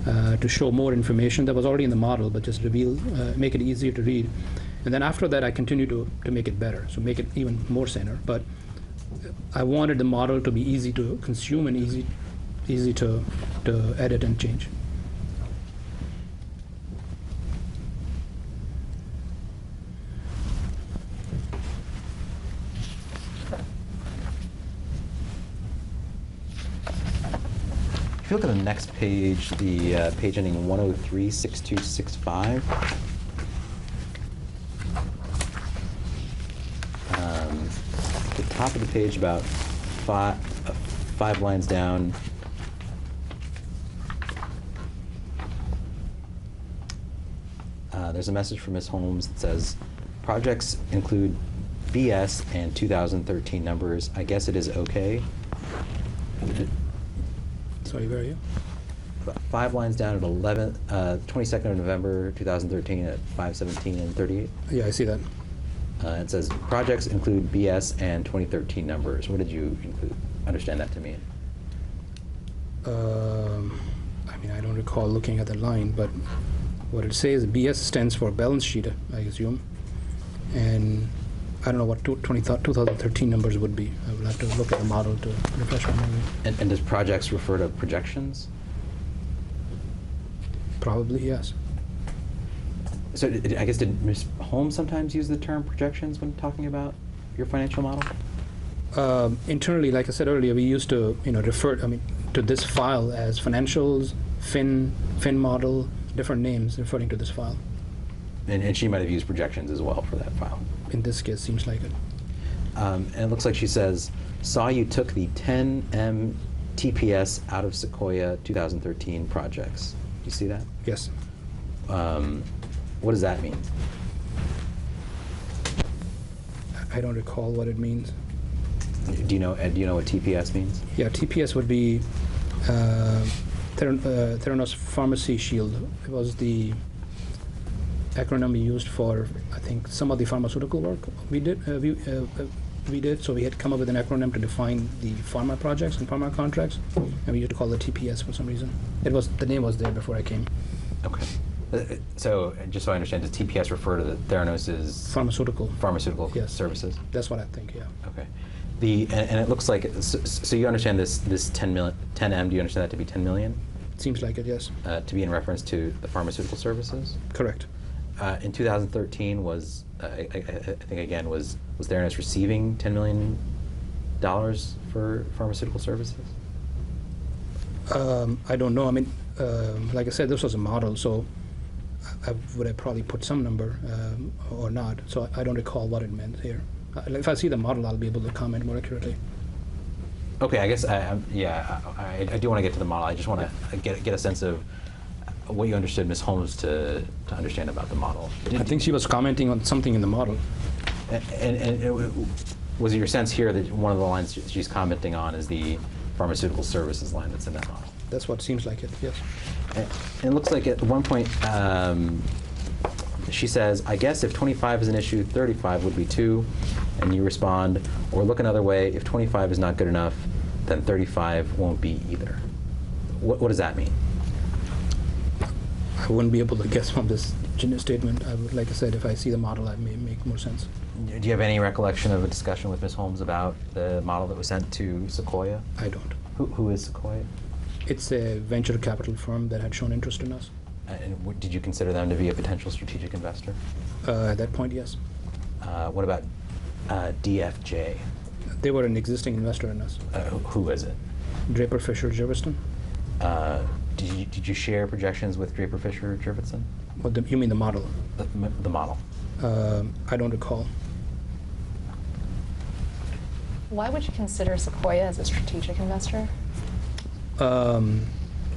to show more information that was already in the model, but just make it easier to read. And then after that, I continued to make it better, so make it even more saner. But I wanted the model to be easy to consume and easy to edit and change. If you look at the next page, the page ending 1036265, the top of the page, about five lines down, there's a message from Ms. Holmes that says, projects include BS and 2013 numbers. I guess it is okay. Sorry, where are you? 5 lines down at 22nd of November 2013 at 5:17 and 38. Yeah, I see that. It says projects include BS and 2013 numbers. What did you understand that to mean? I mean, I don't recall looking at the line, but what it says, BS stands for balance sheet, I assume. And I don't know what 2013 numbers would be. I will have to look at the model to refresh my memory. And does projects refer to projections? Probably, yes. So I guess did Ms. Holmes sometimes use the term projections when talking about your financial model? Internally, like I said earlier, we used to refer to this file as financials, fin model, different names referring to this file. And she might have used projections as well for that file. In this case, seems like it. And it looks like she says, saw you took the 10M TPS out of Sequoia 2013 projects. Do you see that? Yes. What does that mean? I don't recall what it means. Do you know what TPS means? Yeah, TPS would be Theranos Pharmacy Shield. It was the acronym we used for, I think, some of the pharmaceutical work we did. So we had come up with an acronym to define the pharma projects and pharma contracts, and we used to call it TPS for some reason. The name was there before I came. Okay. So just so I understand, does TPS refer to the Theranos's pharmaceutical yes. services? That's what I think. Yeah. Okay. And it looks like so you understand this 10M? Do you understand that to be 10 million? Seems like it. Yes. To be in reference to the pharmaceutical services. Correct. In 2013, was I think again was Theranos receiving $10 million for pharmaceutical services? I don't know. I mean, like I said, this was a model, so I would have probably put some number or not. So I don't recall what it meant here. If I see the model, I'll be able to comment more accurately. Okay, I guess I do want to get to the model. I just want to get a sense of what you understood Ms. Holmes to understand about the model. I think she was commenting on something in the model. And was it your sense here that one of the lines she's commenting on is the pharmaceutical services line that's in that model? That's what seems like it, yes. And it looks like at one point she says, I guess if 25 is an issue, 35 would be too. And you respond, or look another way, if 25 is not good enough, then 35 won't be either. What does that mean? I wouldn't be able to guess from this general statement. I would, like I said, if I see the model, it may make more sense. Do you have any recollection of a discussion with Ms. Holmes about the model that was sent to Sequoia? I don't. Who is Sequoia? It's a venture capital firm that had shown interest in us. And did you consider them to be a potential strategic investor? At that point, yes. What about DFJ? They were an existing investor in us. Who is it? Draper Fisher Jurvetson. Did you share projections with Draper Fisher Jurvetson? You mean the model? The model. I don't recall. Why would you consider Sequoia as a strategic investor?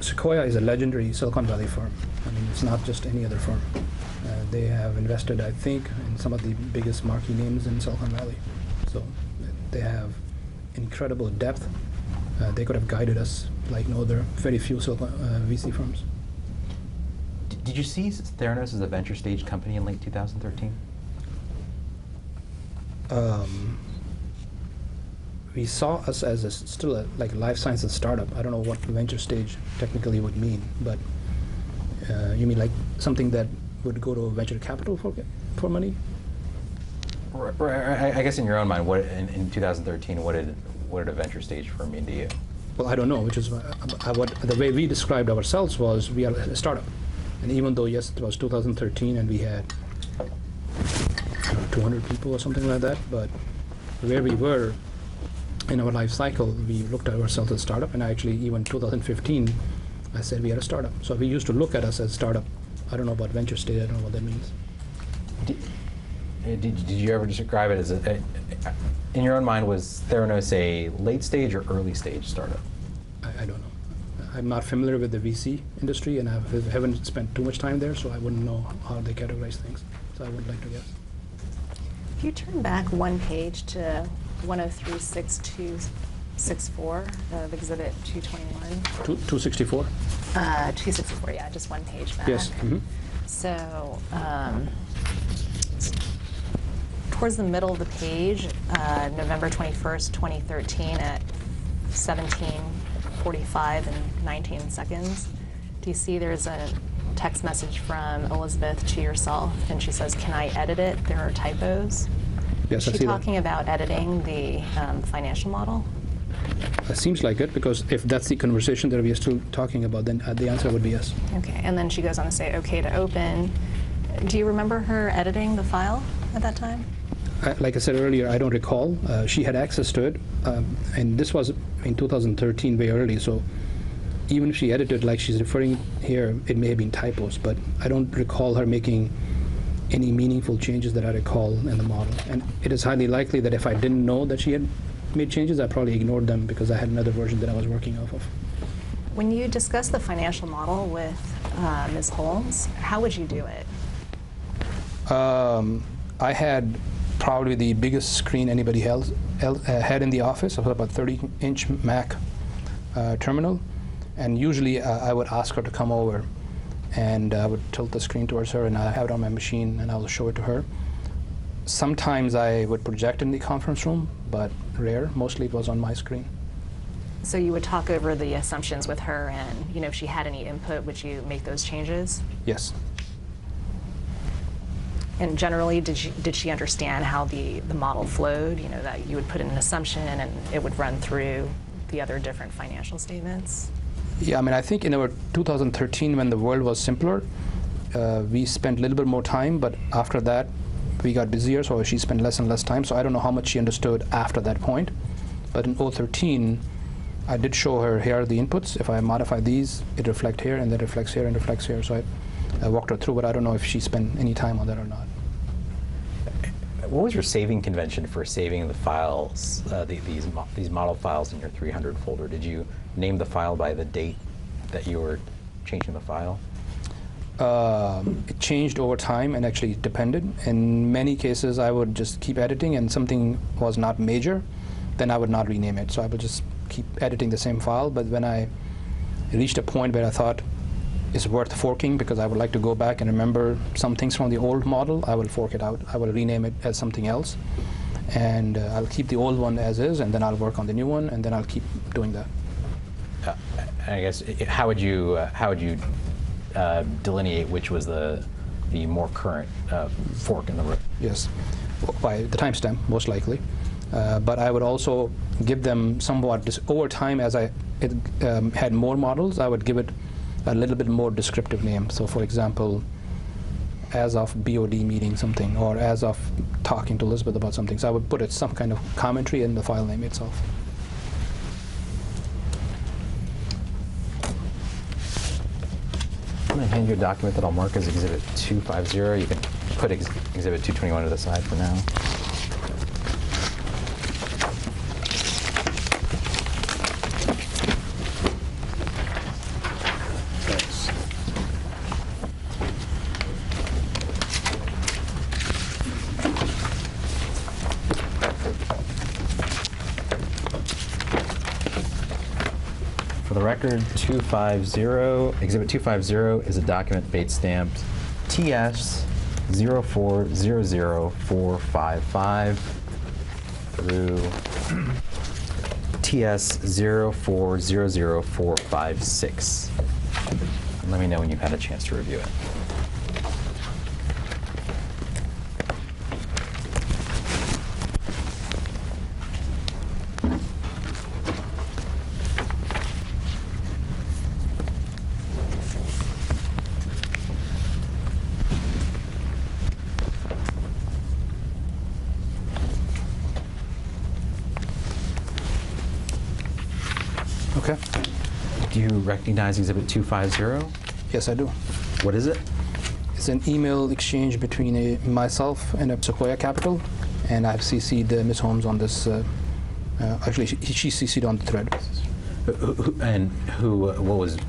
Sequoia is a legendary Silicon Valley firm. I mean, it's not just any other firm. They have invested, I think, in some of the biggest marquee names in Silicon Valley. So they have incredible depth. They could have guided us like no other, very few VC firms. Did you see Theranos as a venture stage company in late 2013? We saw us as still a life sciences startup. I don't know what venture stage technically would mean, but you mean like something that would go to venture capital for money? I guess in your own mind, what in 2013, what did a venture stage firm mean to you? Well, I don't know, which is what the way we described ourselves was we are a startup. And even though, yes, it was 2013 and we had 200 people or something like that, but where we were in our life cycle, we looked at ourselves as a startup, and actually even 2015, I said we are a startup. So we used to look at us as a startup. I don't know about venture stage, I don't know what that means. Did you ever describe it as in your own mind, was Theranos a late stage or early stage startup? I don't know. I'm not familiar with the VC industry, and I haven't spent too much time there, so I wouldn't know how they categorize things. So I would like to guess. If you turn back one page to 1036264 of Exhibit 221. 264? 264, yeah, just one page back. Yes. Mm-hmm. So towards the middle of the page, November 21st, 2013 at 17:45 and 19 seconds, do you see there's a text message from Elizabeth to yourself, and she says, "Can I edit it? There are typos." Yes, I Is see she that. talking about editing the financial model? It seems like it, because if that's the conversation that we are still talking about, then the answer would be yes. Okay, and then she goes on to say, "Okay to open." Do you remember her editing the file at that time? Like I said earlier, I don't recall. She had access to it, and this was in 2013, very early, so even if she edited like she's referring here, it may have been typos, but I don't recall her making any meaningful changes that I recall in the model. And it is highly likely that if I didn't know that she had made changes, I probably ignored them because I had another version that I was working off of. When you discuss the financial model with Ms. Holmes, how would you do it? I had probably the biggest screen anybody else had in the office. It was about 30-inch Mac terminal. And usually I would ask her to come over, and I would tilt the screen towards her, and I have it on my machine, and I will show it to her. Sometimes I would project in the conference room, but rare. Mostly it was on my screen. So you would talk over the assumptions with her, and if she had any input, would you make those changes? Yes. And generally, did she understand how the model flowed? That you would put in an assumption and it would run through the other different financial statements? Yeah, I mean, I think in our 2013, when the world was simpler, we spent a little bit more time, but after that, we got busier, so she spent less and less time. So I don't know how much she understood after that point. But in 2013, I did show her, here are the inputs. If I modify these, it reflects here, and that reflects here, and reflects here. So I walked her through, but I don't know if she spent any time on that or not. What was your saving convention for saving the files, these model files in your 300 folder? Did you name the file by the date that you were changing the file? It changed over time and actually depended. In many cases, I would just keep editing, and something was not major, then I would not rename it. So I would just keep editing the same file, but when I reached a point where I thought is worth forking because I would like to go back and remember some things from the old model, I will fork it out. I will rename it as something else. And I'll keep the old one as is, and then I'll work on the new one, and then I'll keep doing that. I guess, how would you delineate which was the more current fork in the road? Yes, by the timestamp, most likely. But I would also give them somewhat, over time, as it had more models, I would give it a little bit more descriptive name. So for example, as of BOD meeting something, or as of talking to Elizabeth about something. So I would put some kind of commentary in the file name itself. I'm going to hand you a document that I'll mark as Exhibit 250. You can put Exhibit 221 to the side for now. Thanks. For the record, Exhibit 250 is a document date stamped TS 0400455 through TS 0400456. Let me know when you've had a chance to review it. Okay. Do you recognize Exhibit 250? Yes, I do. What is it? It's an email exchange between myself and a Sequoia Capital, and I've CC'd Ms. Holmes on this. Actually, she CC'd on the thread. Do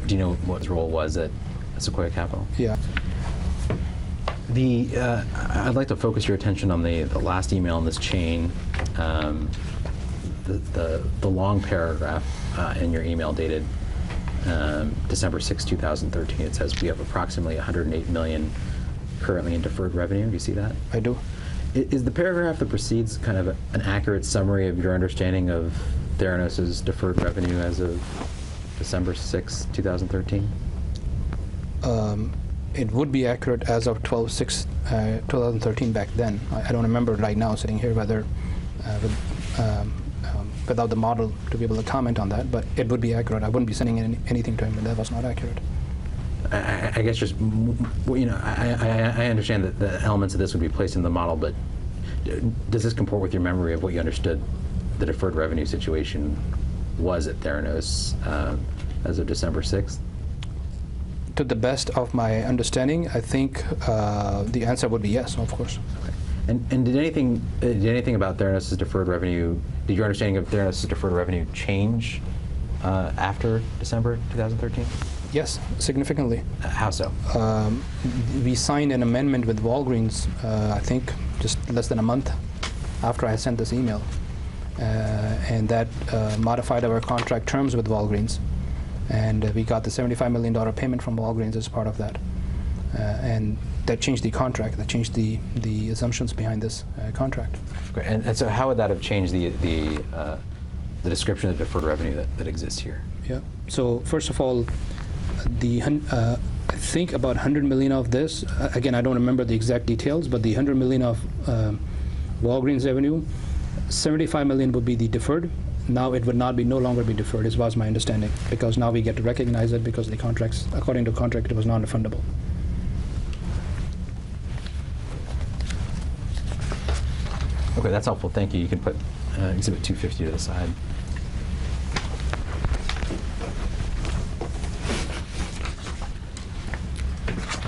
you know what his role was at Sequoia Capital? Yeah. I'd like to focus your attention on the last email in this chain, the long paragraph in your email dated December 6, 2013. It says we have approximately $108 million currently in deferred revenue. Do you see that? I do. Is the paragraph that precedes kind of an accurate summary of your understanding of Theranos's deferred revenue as of December 6, 2013? It would be accurate as of 12/6/2013 back then. I don't remember right now sitting here whether without the model to be able to comment on that, but it would be accurate. I wouldn't be sending anything to him if that was not accurate. I guess just, I understand that the elements of this would be placed in the model, but does this comport with your memory of what you understood the deferred revenue situation was at Theranos as of December 6th? To the best of my understanding, I think the answer would be yes, of course. Okay. And did anything about Theranos's deferred revenue, did your understanding of Theranos's deferred revenue change after December 2013? Yes, significantly. How so? We signed an amendment with Walgreens, I think, just less than a month after I sent this email. And that modified our contract terms with Walgreens. And we got the $75 million payment from Walgreens as part of that. And that changed the contract, that changed the assumptions behind this contract. Okay. And so how would that have changed the description of deferred revenue that exists here? Yeah. So first of all, I think about 100 million of this, again, I don't remember the exact details, but the 100 million of Walgreens revenue, 75 million would be the deferred. Now it would no longer be deferred, as was my understanding, because now we get to recognize it because the contracts, according to contract, it was non-refundable. Okay, that's helpful. Thank you. You can put Exhibit 250 to the side.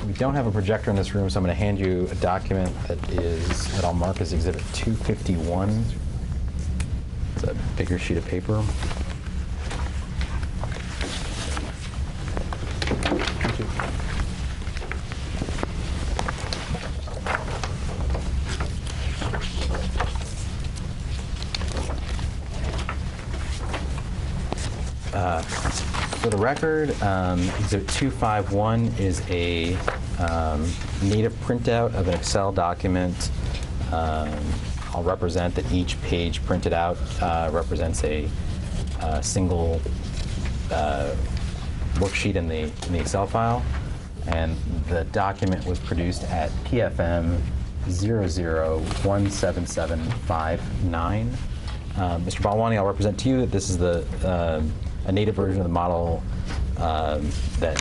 We don't have a projector in this room, so I'm going to hand you a document that I'll mark as Exhibit 251. It's a bigger sheet of paper. Thank you. For the record, Exhibit 251 is a native printout of an Excel document. I'll represent that each page printed out represents a single worksheet in the Excel file, and the document was produced at PFM 00177559. Mr. Balwani, I'll represent to you that this is a native version of the model that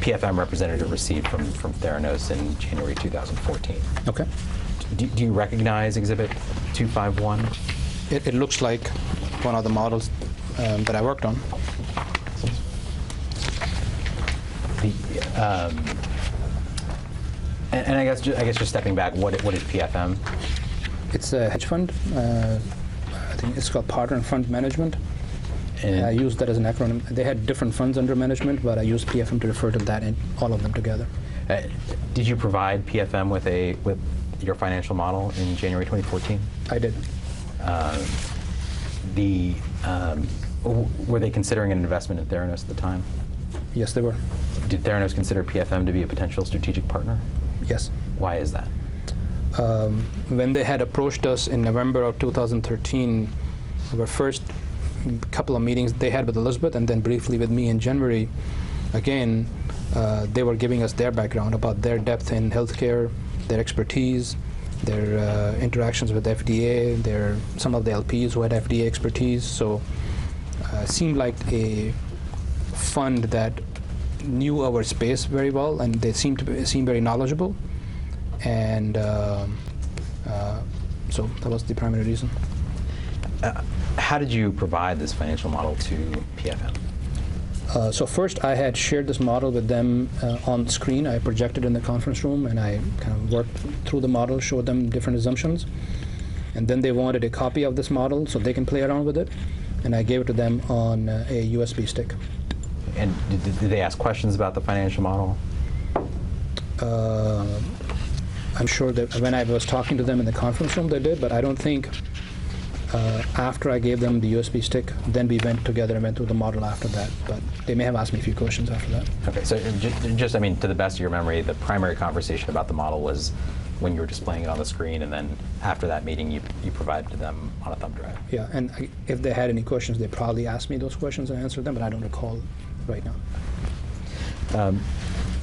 PFM representative received from Theranos in January 2014. Okay. Do you recognize Exhibit 251? It looks like one of the models that I worked on. And I guess just stepping back, what is PFM? It's a hedge fund. I think it's called Partner and Fund Management. And I used that as an acronym. They had different funds under management, but I used PFM to refer to that and all of them together. Did you provide PFM with your financial model in January 2014? I did. Were they considering an investment in Theranos at the time? Yes, they were. Did Theranos consider PFM to be a potential strategic partner? Yes. Why is that? When they had approached us in November of 2013, our first couple of meetings they had with Elizabeth and then briefly with me in January, again, they were giving us their background about their depth in healthcare, their expertise, their interactions with FDA, some of the LPs who had FDA expertise. So it seemed like a fund that knew our space very well, and they seemed very knowledgeable. And so that was the primary reason. How did you provide this financial model to PFM? So first, I had shared this model with them on screen. I projected in the conference room, and I kind of worked through the model, showed them different assumptions. And then they wanted a copy of this model so they can play around with it. And I gave it to them on a USB stick. And did they ask questions about the financial model? I'm sure that when I was talking to them in the conference room, they did, but I don't think after I gave them the USB stick, then we went together and went through the model after that. But they may have asked me a few questions after that. Okay, so just, I mean, to the best of your memory, the primary conversation about the model was when you were displaying it on the screen, and then after that meeting, you provided to them on a thumb drive. Yeah, and if they had any questions, they probably asked me those questions and answered them, but I don't recall right now.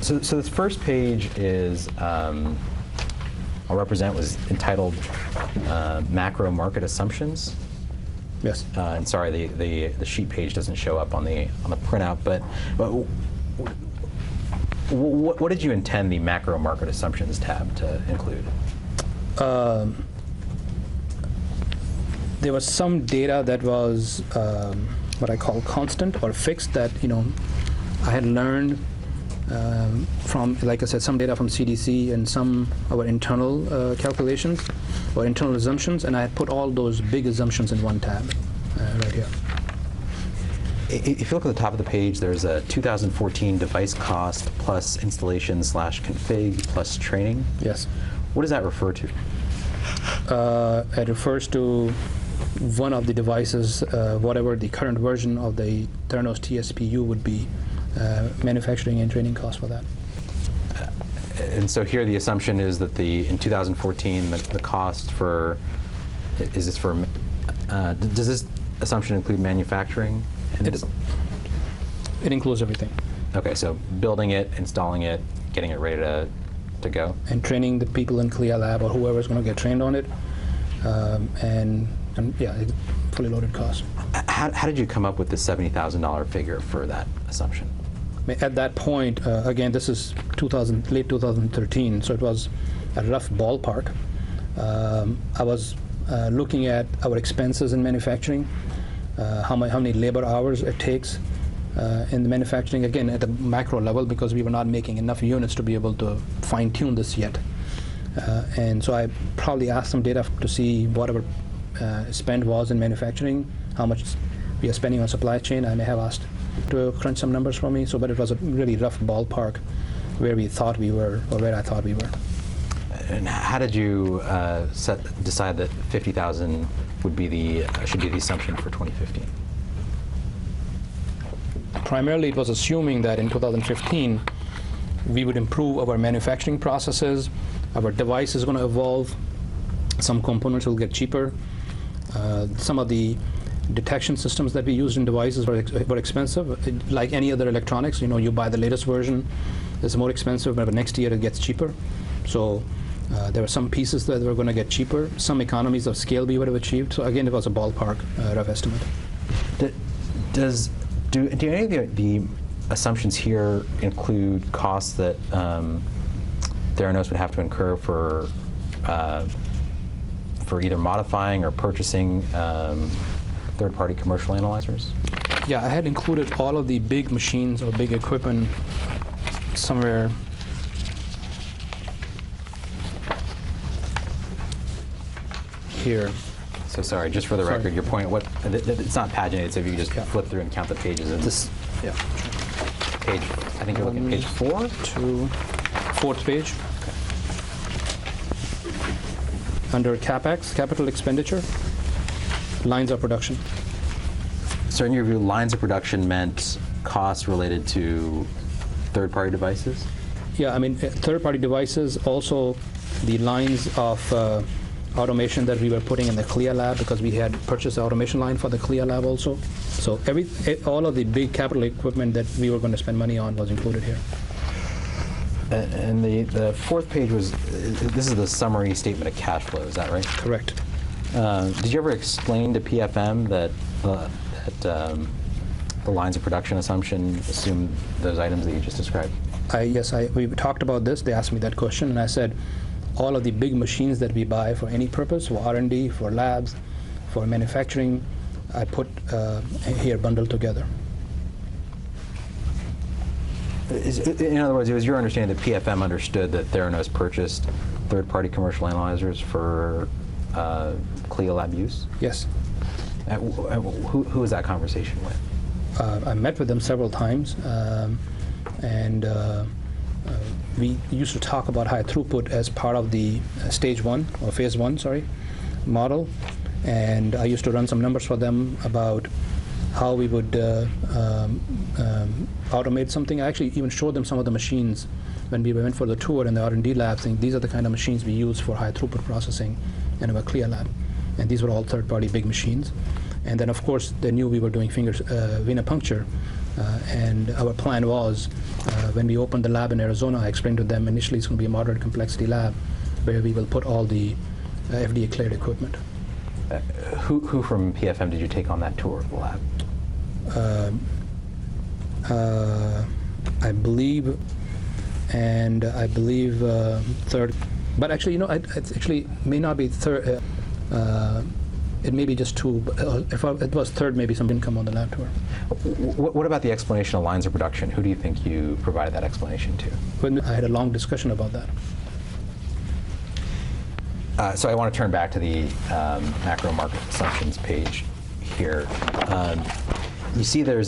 So this first page is, I'll represent, was entitled Macro Market Assumptions. Yes. And sorry, the sheet page doesn't show up on the printout, but what did you intend the Macro Market Assumptions tab to include? There was some data that was what I call constant or fixed that I had learned from, like I said, some data from CDC and some of our internal calculations or internal assumptions, and I had put all those big assumptions in one tab right here. If you look at the top of the page, there's a 2014 device cost plus installation/config plus training. Yes. What does that refer to? It refers to one of the devices, whatever the current version of the Theranos TSPU would be, manufacturing and training costs for that. And so here the assumption is that in 2014, the cost for, does this assumption include manufacturing? It includes everything. Okay, so building it, installing it, getting it ready to go? And training the people in CLIA Lab or whoever's going to get trained on it, and yeah, fully loaded cost. How did you come up with the $70,000 figure for that assumption? At that point, again, this is late 2013, so it was a rough ballpark. I was looking at our expenses in manufacturing, how many labor hours it takes in the manufacturing, again, at the macro level, because we were not making enough units to be able to fine-tune this yet. And so I probably asked some data to see what our spend was in manufacturing, how much we are spending on supply chain. I may have asked to crunch some numbers for me, but it was a really rough ballpark where we thought we were, or where I thought we were. And how did you decide that 50,000 should be the assumption for 2015? primarily it was assuming that in 2015 we would improve our manufacturing processes, our device is going to evolve, some components will get cheaper, some of the detection systems that we used in devices were expensive. Like any other electronics, you buy the latest version, it's more expensive, but next year it gets cheaper. So there were some pieces that were going to get cheaper, some economies of scale we would have achieved. So again, it was a ballpark rough estimate. Do any of the assumptions here include costs that Theranos would have to incur for either modifying or purchasing third-party commercial analyzers? Yeah, I had included all of the big machines or big equipment somewhere. Here. So sorry, just for the record, your point, it's not paginated, so if you could just flip through and count the pages. This, yeah. Page, I think you're looking at page 4? Fourth page. Okay. Under CapEx, capital expenditure, lines of production. So in your view, lines of production meant costs related to third-party devices? Yeah, I mean, third-party devices, also the lines of automation that we were putting in the CLIA lab, because we had purchased the automation line for the CLIA lab also. So all of the big capital equipment that we were going to spend money on was included here. And the fourth page was, this is the summary statement of cash flow, is that right? Correct. Did you ever explain to PFM that the lines of production assumption assumed those items that you just described? Yes, we talked about this. They asked me that question, and I said, all of the big machines that we buy for any purpose, for R&D, for labs, for manufacturing, I put here bundled together. In other words, it was your understanding that PFM understood that Theranos purchased third-party commercial analyzers for CLIA lab use? Yes. Who was that conversation with? I met with them several times, and we used to talk about high throughput as part of the stage 1, or phase 1, sorry, model. And I used to run some numbers for them about how we would automate something. I actually even showed them some of the machines when we went for the tour in the R&D lab, saying these are the kind of machines we use for high throughput processing in our CLIA lab. And these were all third-party big machines. And then, of course, they knew we were doing venipuncture. And our plan was, when we opened the lab in Arizona, I explained to them initially it's going to be a moderate complexity lab where we will put all the FDA-cleared equipment. Who from PFM did you take on that tour of the lab? I believe third. But actually, it actually may not be third. It may be just 2. But if it was third, maybe some didn't come on the lab tour. What about the explanation of lines of production? Who do you think you provided that explanation to? I had a long discussion about that. So I want to turn back to the macro market assumptions page here. You see there's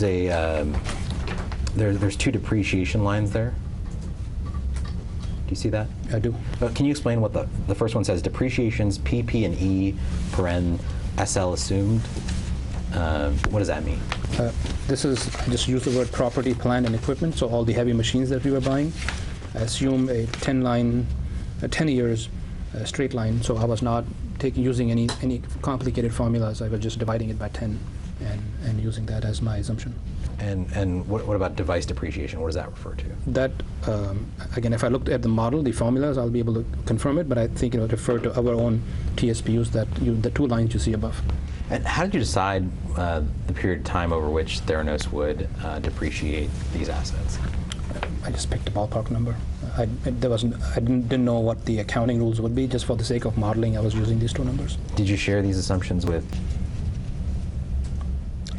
there's 2 depreciation lines there. Do you see that? I do. Can you explain what the first one says? Depreciations PP and E paren SL assumed. What does that mean? This is, I just use the word property, plant, and equipment. So all the heavy machines that we were buying, I assume a 10 years straight line. So I was not using any complicated formulas. I was just dividing it by 10 and using that as my assumption. And what about device depreciation? What does that refer to? That, again, if I looked at the model, the formulas, I'll be able to confirm it, but I think it would refer to our own TSPUs, the 2 lines you see above. And how did you decide the period of time over which Theranos would depreciate these assets? I just picked a ballpark number. I didn't know what the accounting rules would be. Just for the sake of modeling, I was using these 2 numbers. Did you share these assumptions with?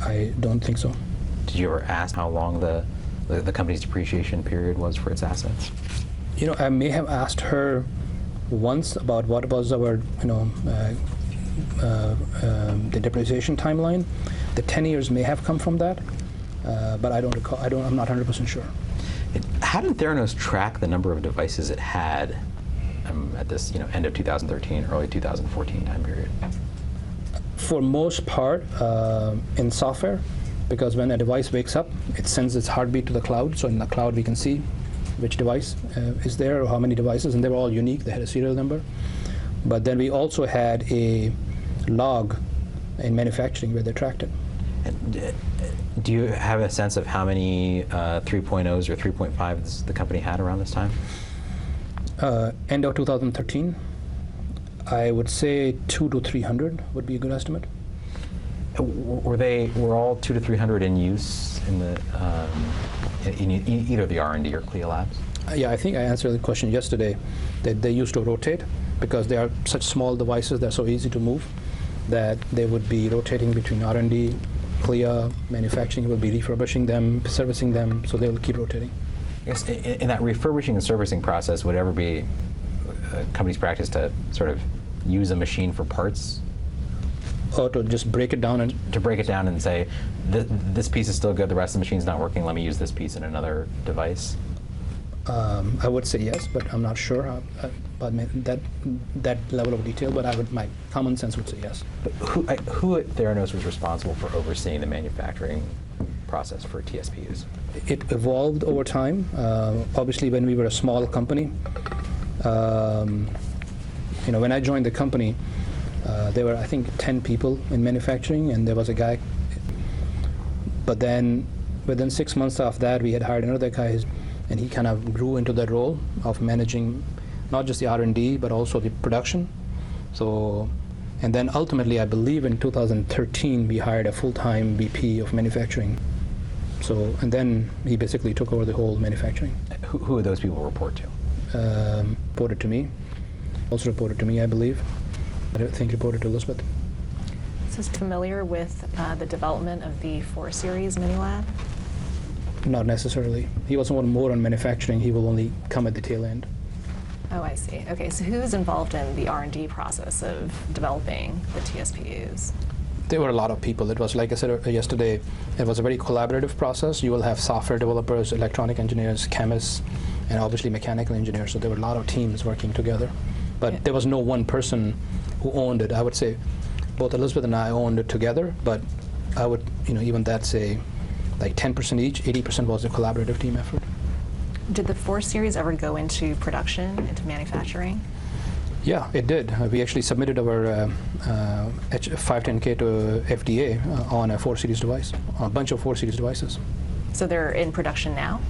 I don't think so. Did you ever ask how long the company's depreciation period was for its assets? I may have asked her once about what was our, the depreciation timeline. The 10 years may have come from that, but I don't recall. I'm not 100% sure. How did Theranos track the number of devices it had at this, end of 2013, early 2014 time period? For most part, in software, because when a device wakes up, it sends its heartbeat to the cloud. So in the cloud, we can see which device is there or how many devices, and they were all unique. They had a serial number. But then we also had a log in manufacturing where they tracked it. And, do you have a sense of how many 3.0s or 3.5s the company had around this time? End of 2013, I would say 200 to 300 would be a good estimate. Were all 200 to 300 in use in the in either the R&D or CLIA labs? Yeah, I think I answered the question yesterday that they used to rotate because they are such small devices, they're so easy to move that they would be rotating between R&D, CLIA, manufacturing will be refurbishing them, servicing them, so they will keep rotating. I guess in that refurbishing and servicing process, would it ever be a company's practice to sort of use a machine for parts? Or to just break it down and... To break it down and say, this piece is still good, the rest of the machine's not working, let me use this piece in another device? I would say yes, but I'm not sure about that level of detail, but my common sense would say yes. But who at Theranos was responsible for overseeing the manufacturing process for TSPUs? It evolved over time. Obviously, when we were a small company, when I joined the company, there were, I think, 10 people in manufacturing, and there was a guy. But then, within 6 months after that, we had hired another guy, and he kind of grew into that role of managing not just the R&D, but also the production. So, and then ultimately, I believe in 2013, we hired a full-time VP of manufacturing. So, and then he basically took over the whole manufacturing. Who would those people report to? Reported to me. Also reported to me, I believe. I don't think reported to Elizabeth. So is familiar with the development of the 4 Series mini lab? Not necessarily. He was more on manufacturing. He will only come at the tail end. Oh, I see. Okay, so who's involved in the R&D process of developing the TSPUs? There were a lot of people. It was, like I said yesterday, it was a very collaborative process. You will have software developers, electronic engineers, chemists, and obviously mechanical engineers. So there were a lot of teams working together. But Yeah. there was no one person who owned it. I would say both Elizabeth and I owned it together, but I would, even that say like 10% each, 80% was a collaborative team effort. Did the 4 Series ever go into production, into manufacturing? Yeah, it did. We actually submitted our 510K to FDA on a 4 Series device, on a bunch of 4 Series devices. So they're in production now?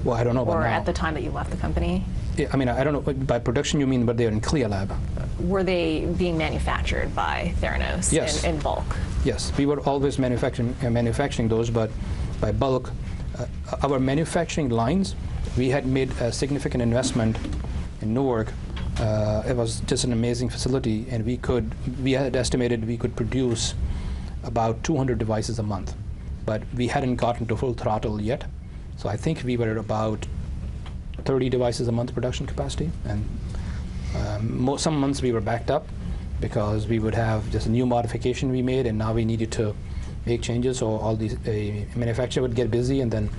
Well, I don't know about Or now. at the time that you left the company? Yeah, I mean, I don't know. By production, you mean, but they're in CLIA lab. Were they being manufactured by Theranos Yes. in bulk? Yes, we were always manufacturing those, but by bulk. Our manufacturing lines, we had made a significant investment in Newark. It was just an amazing facility, and we had estimated we could produce about 200 devices a month, but we hadn't gotten to full throttle yet. So I think we were at about 30 devices a month production capacity, and some months we were backed up because we would have just a new modification we made, and now we needed to make changes. So all these manufacturer would get busy, and then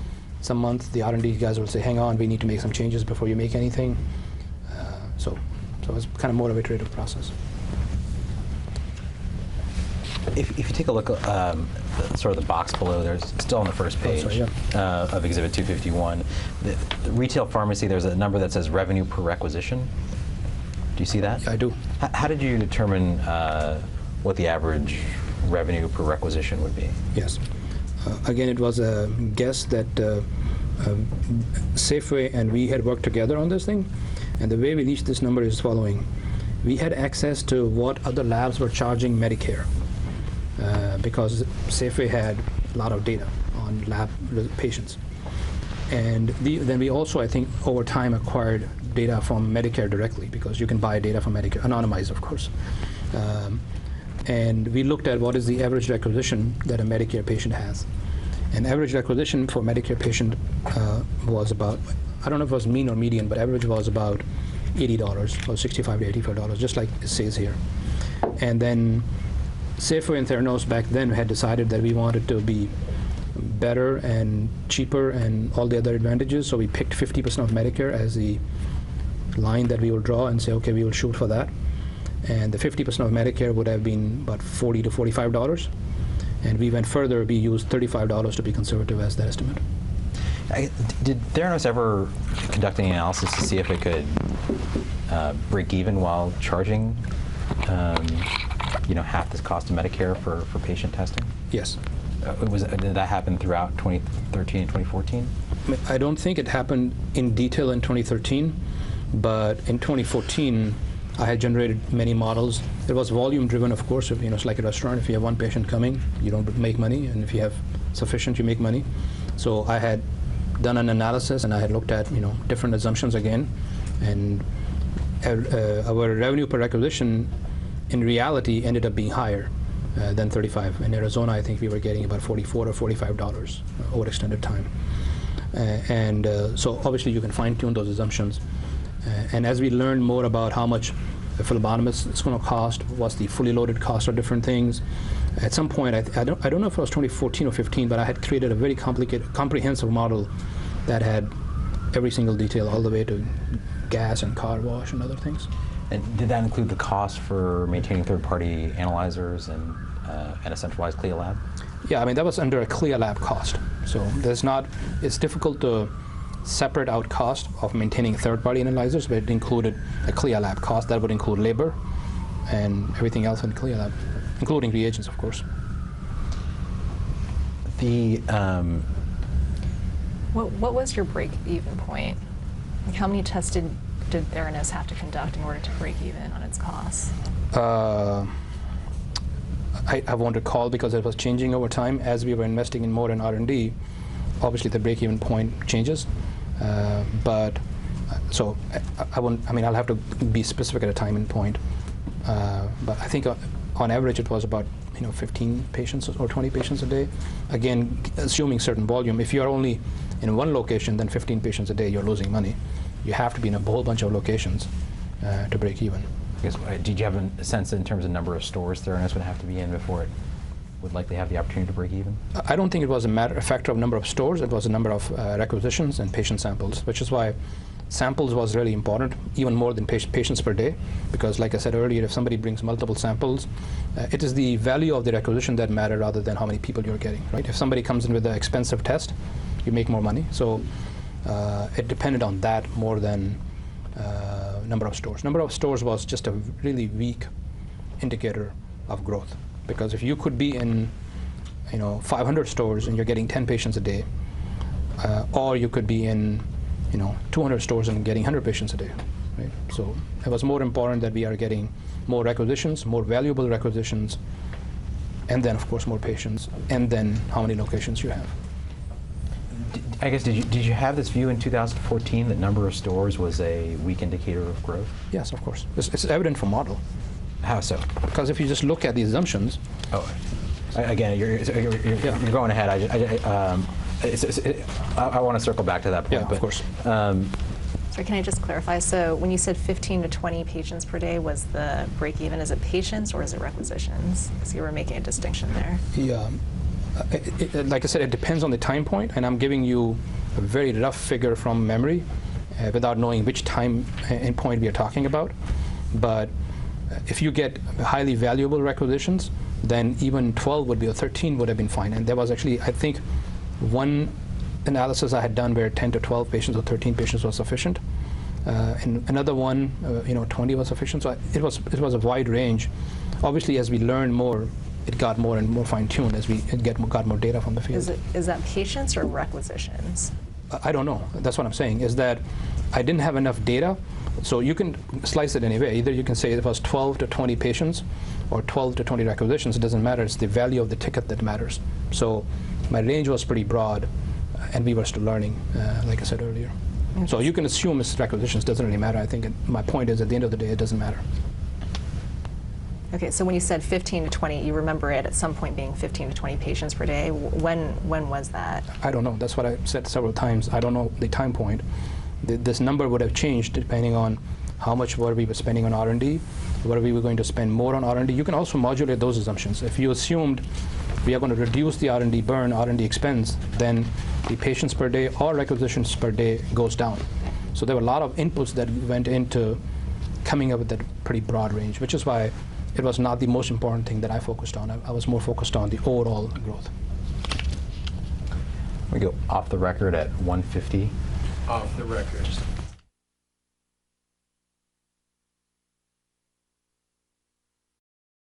some months the R&D guys would say, "Hang on, we need to make some changes before you make anything." So it was kind of more of a iterative process. If you take a look at sort of the box below, there's still on the first page of Exhibit 251, the retail pharmacy, there's a number that says revenue per requisition. Do you see that? I do. How did you determine what the average revenue per requisition would be? Yes. Again, it was a guess that Safeway and we had worked together on this thing, and the way we reached this number is following. We had access to what other labs were charging Medicare, because Safeway had a lot of data on lab patients. And then we also, I think, over time acquired data from Medicare directly, because you can buy data from Medicare, anonymized, of course. And we looked at what is the average requisition that a Medicare patient has. And average requisition for Medicare patient was about, I don't know if it was mean or median, but average was about $80 or $65 to $85, just like it says here. And then Safeway and Theranos back then had decided that we wanted to be better and cheaper and all the other advantages, so we picked 50% of Medicare as the line that we will draw and say, okay, we will shoot for that. And the 50% of Medicare would have been about $40 to $45. And we went further. We used $35 to be conservative as the estimate. Did Theranos ever conduct any analysis to see if it could break even while charging, half this cost of Medicare for patient testing? Yes. Did that happen throughout 2013 and 2014? I don't think it happened in detail in 2013, but in 2014, I had generated many models. It was volume driven, of course. It's like a restaurant. If you have one patient coming, you don't make money, and if you have sufficient, you make money. So I had done an analysis, and I had looked at different assumptions again, and our revenue per requisition in reality ended up being higher than 35. In Arizona, I think we were getting about $44 or $45 over extended time. So obviously you can fine-tune those assumptions. And as we learn more about how much a phlebotomist is going to cost, what's the fully loaded cost of different things, at some point, I don't know if it was 2014 or 15, but I had created a very comprehensive model that had every single detail all the way to gas and car wash and other things. And did that include the cost for maintaining third-party analyzers and a centralized CLIA lab? Yeah, I mean, that was under a CLIA lab cost. So it's difficult to separate out cost of maintaining third-party analyzers, but it included a CLIA lab cost. That would include labor and everything else in CLIA lab, including reagents, of course. What was your break-even point? Like, how many tests did Theranos have to conduct in order to break even on its costs? I won't recall because it was changing over time. As we were investing in more in R&D, obviously the break-even point changes. But so I won't. I mean, I'll have to be specific at a time and point. But I think on average it was about 15 patients or 20 patients a day. Again, assuming certain volume. If you're only in one location, then 15 patients a day, you're losing money. You have to be in a whole bunch of locations to break even. I guess, did you have a sense in terms of number of stores Theranos would have to be in before it would likely have the opportunity to break even? I don't think it was a factor of number of stores. It was a number of requisitions and patient samples, which is why samples was really important, even more than patients per day, because like I said earlier, if somebody brings multiple samples, it is the value of the requisition that matter rather than how many people you're getting, right? If somebody comes in with an expensive test, you make more money. So it depended on that more than number of stores. Number of stores was just a really weak indicator of growth, because if you could be in 500 stores and you're getting 10 patients a day, or you could be in 200 stores and getting 100 patients a day, right? So it was more important that we are getting more requisitions, more valuable requisitions, and then of course more patients, and then how many locations you have. I guess, did you have this view in 2014 that number of stores was a weak indicator of growth? Yes, of course. It's evident from model. How so? Because if you just look at the assumptions. Oh, again, you're going ahead. I want to circle back to that point. Yeah, but, of course. So can I just clarify? So when you said 15 to 20 patients per day was the break even, is it patients or is it requisitions? Because you were making a distinction there. Yeah. Like I said, it depends on the time point, and I'm giving you a very rough figure from memory without knowing which time and point we are talking about. But if you get highly valuable requisitions, then even 12 would be, or 13 would have been fine. And there was actually, I think, one analysis I had done where 10 to 12 patients or 13 patients was sufficient. And another one, 20 was sufficient. So it was a wide range. Obviously, as we learn more, it got more and more fine-tuned as we got more data from the field. Is that patients or requisitions? I don't know. That's what I'm saying, is that I didn't have enough data. So you can slice it anyway. Either you can say it was 12 to 20 patients or 12 to 20 requisitions. It doesn't matter. It's the value of the ticket that matters. So my range was pretty broad, and we were still learning, like I said earlier. Okay. So you can assume it's requisitions. Doesn't really matter. I think my point is, at the end of the day, it doesn't matter. Okay, so when you said 15 to 20, you remember it at some point being 15 to 20 patients per day. When was that? I don't know. That's what I said several times. I don't know the time point. This number would have changed depending on how much were we were spending on R&D, whether we were going to spend more on R&D. You can also modulate those assumptions. If you assumed we are going to reduce the R&D burn, R&D expense, then the patients per day or requisitions per day goes down. So there were a lot of inputs that went into coming up with that pretty broad range, which is why it was not the most important thing that I focused on. I was more focused on the overall growth. We go off the record at 1:50. Off the record.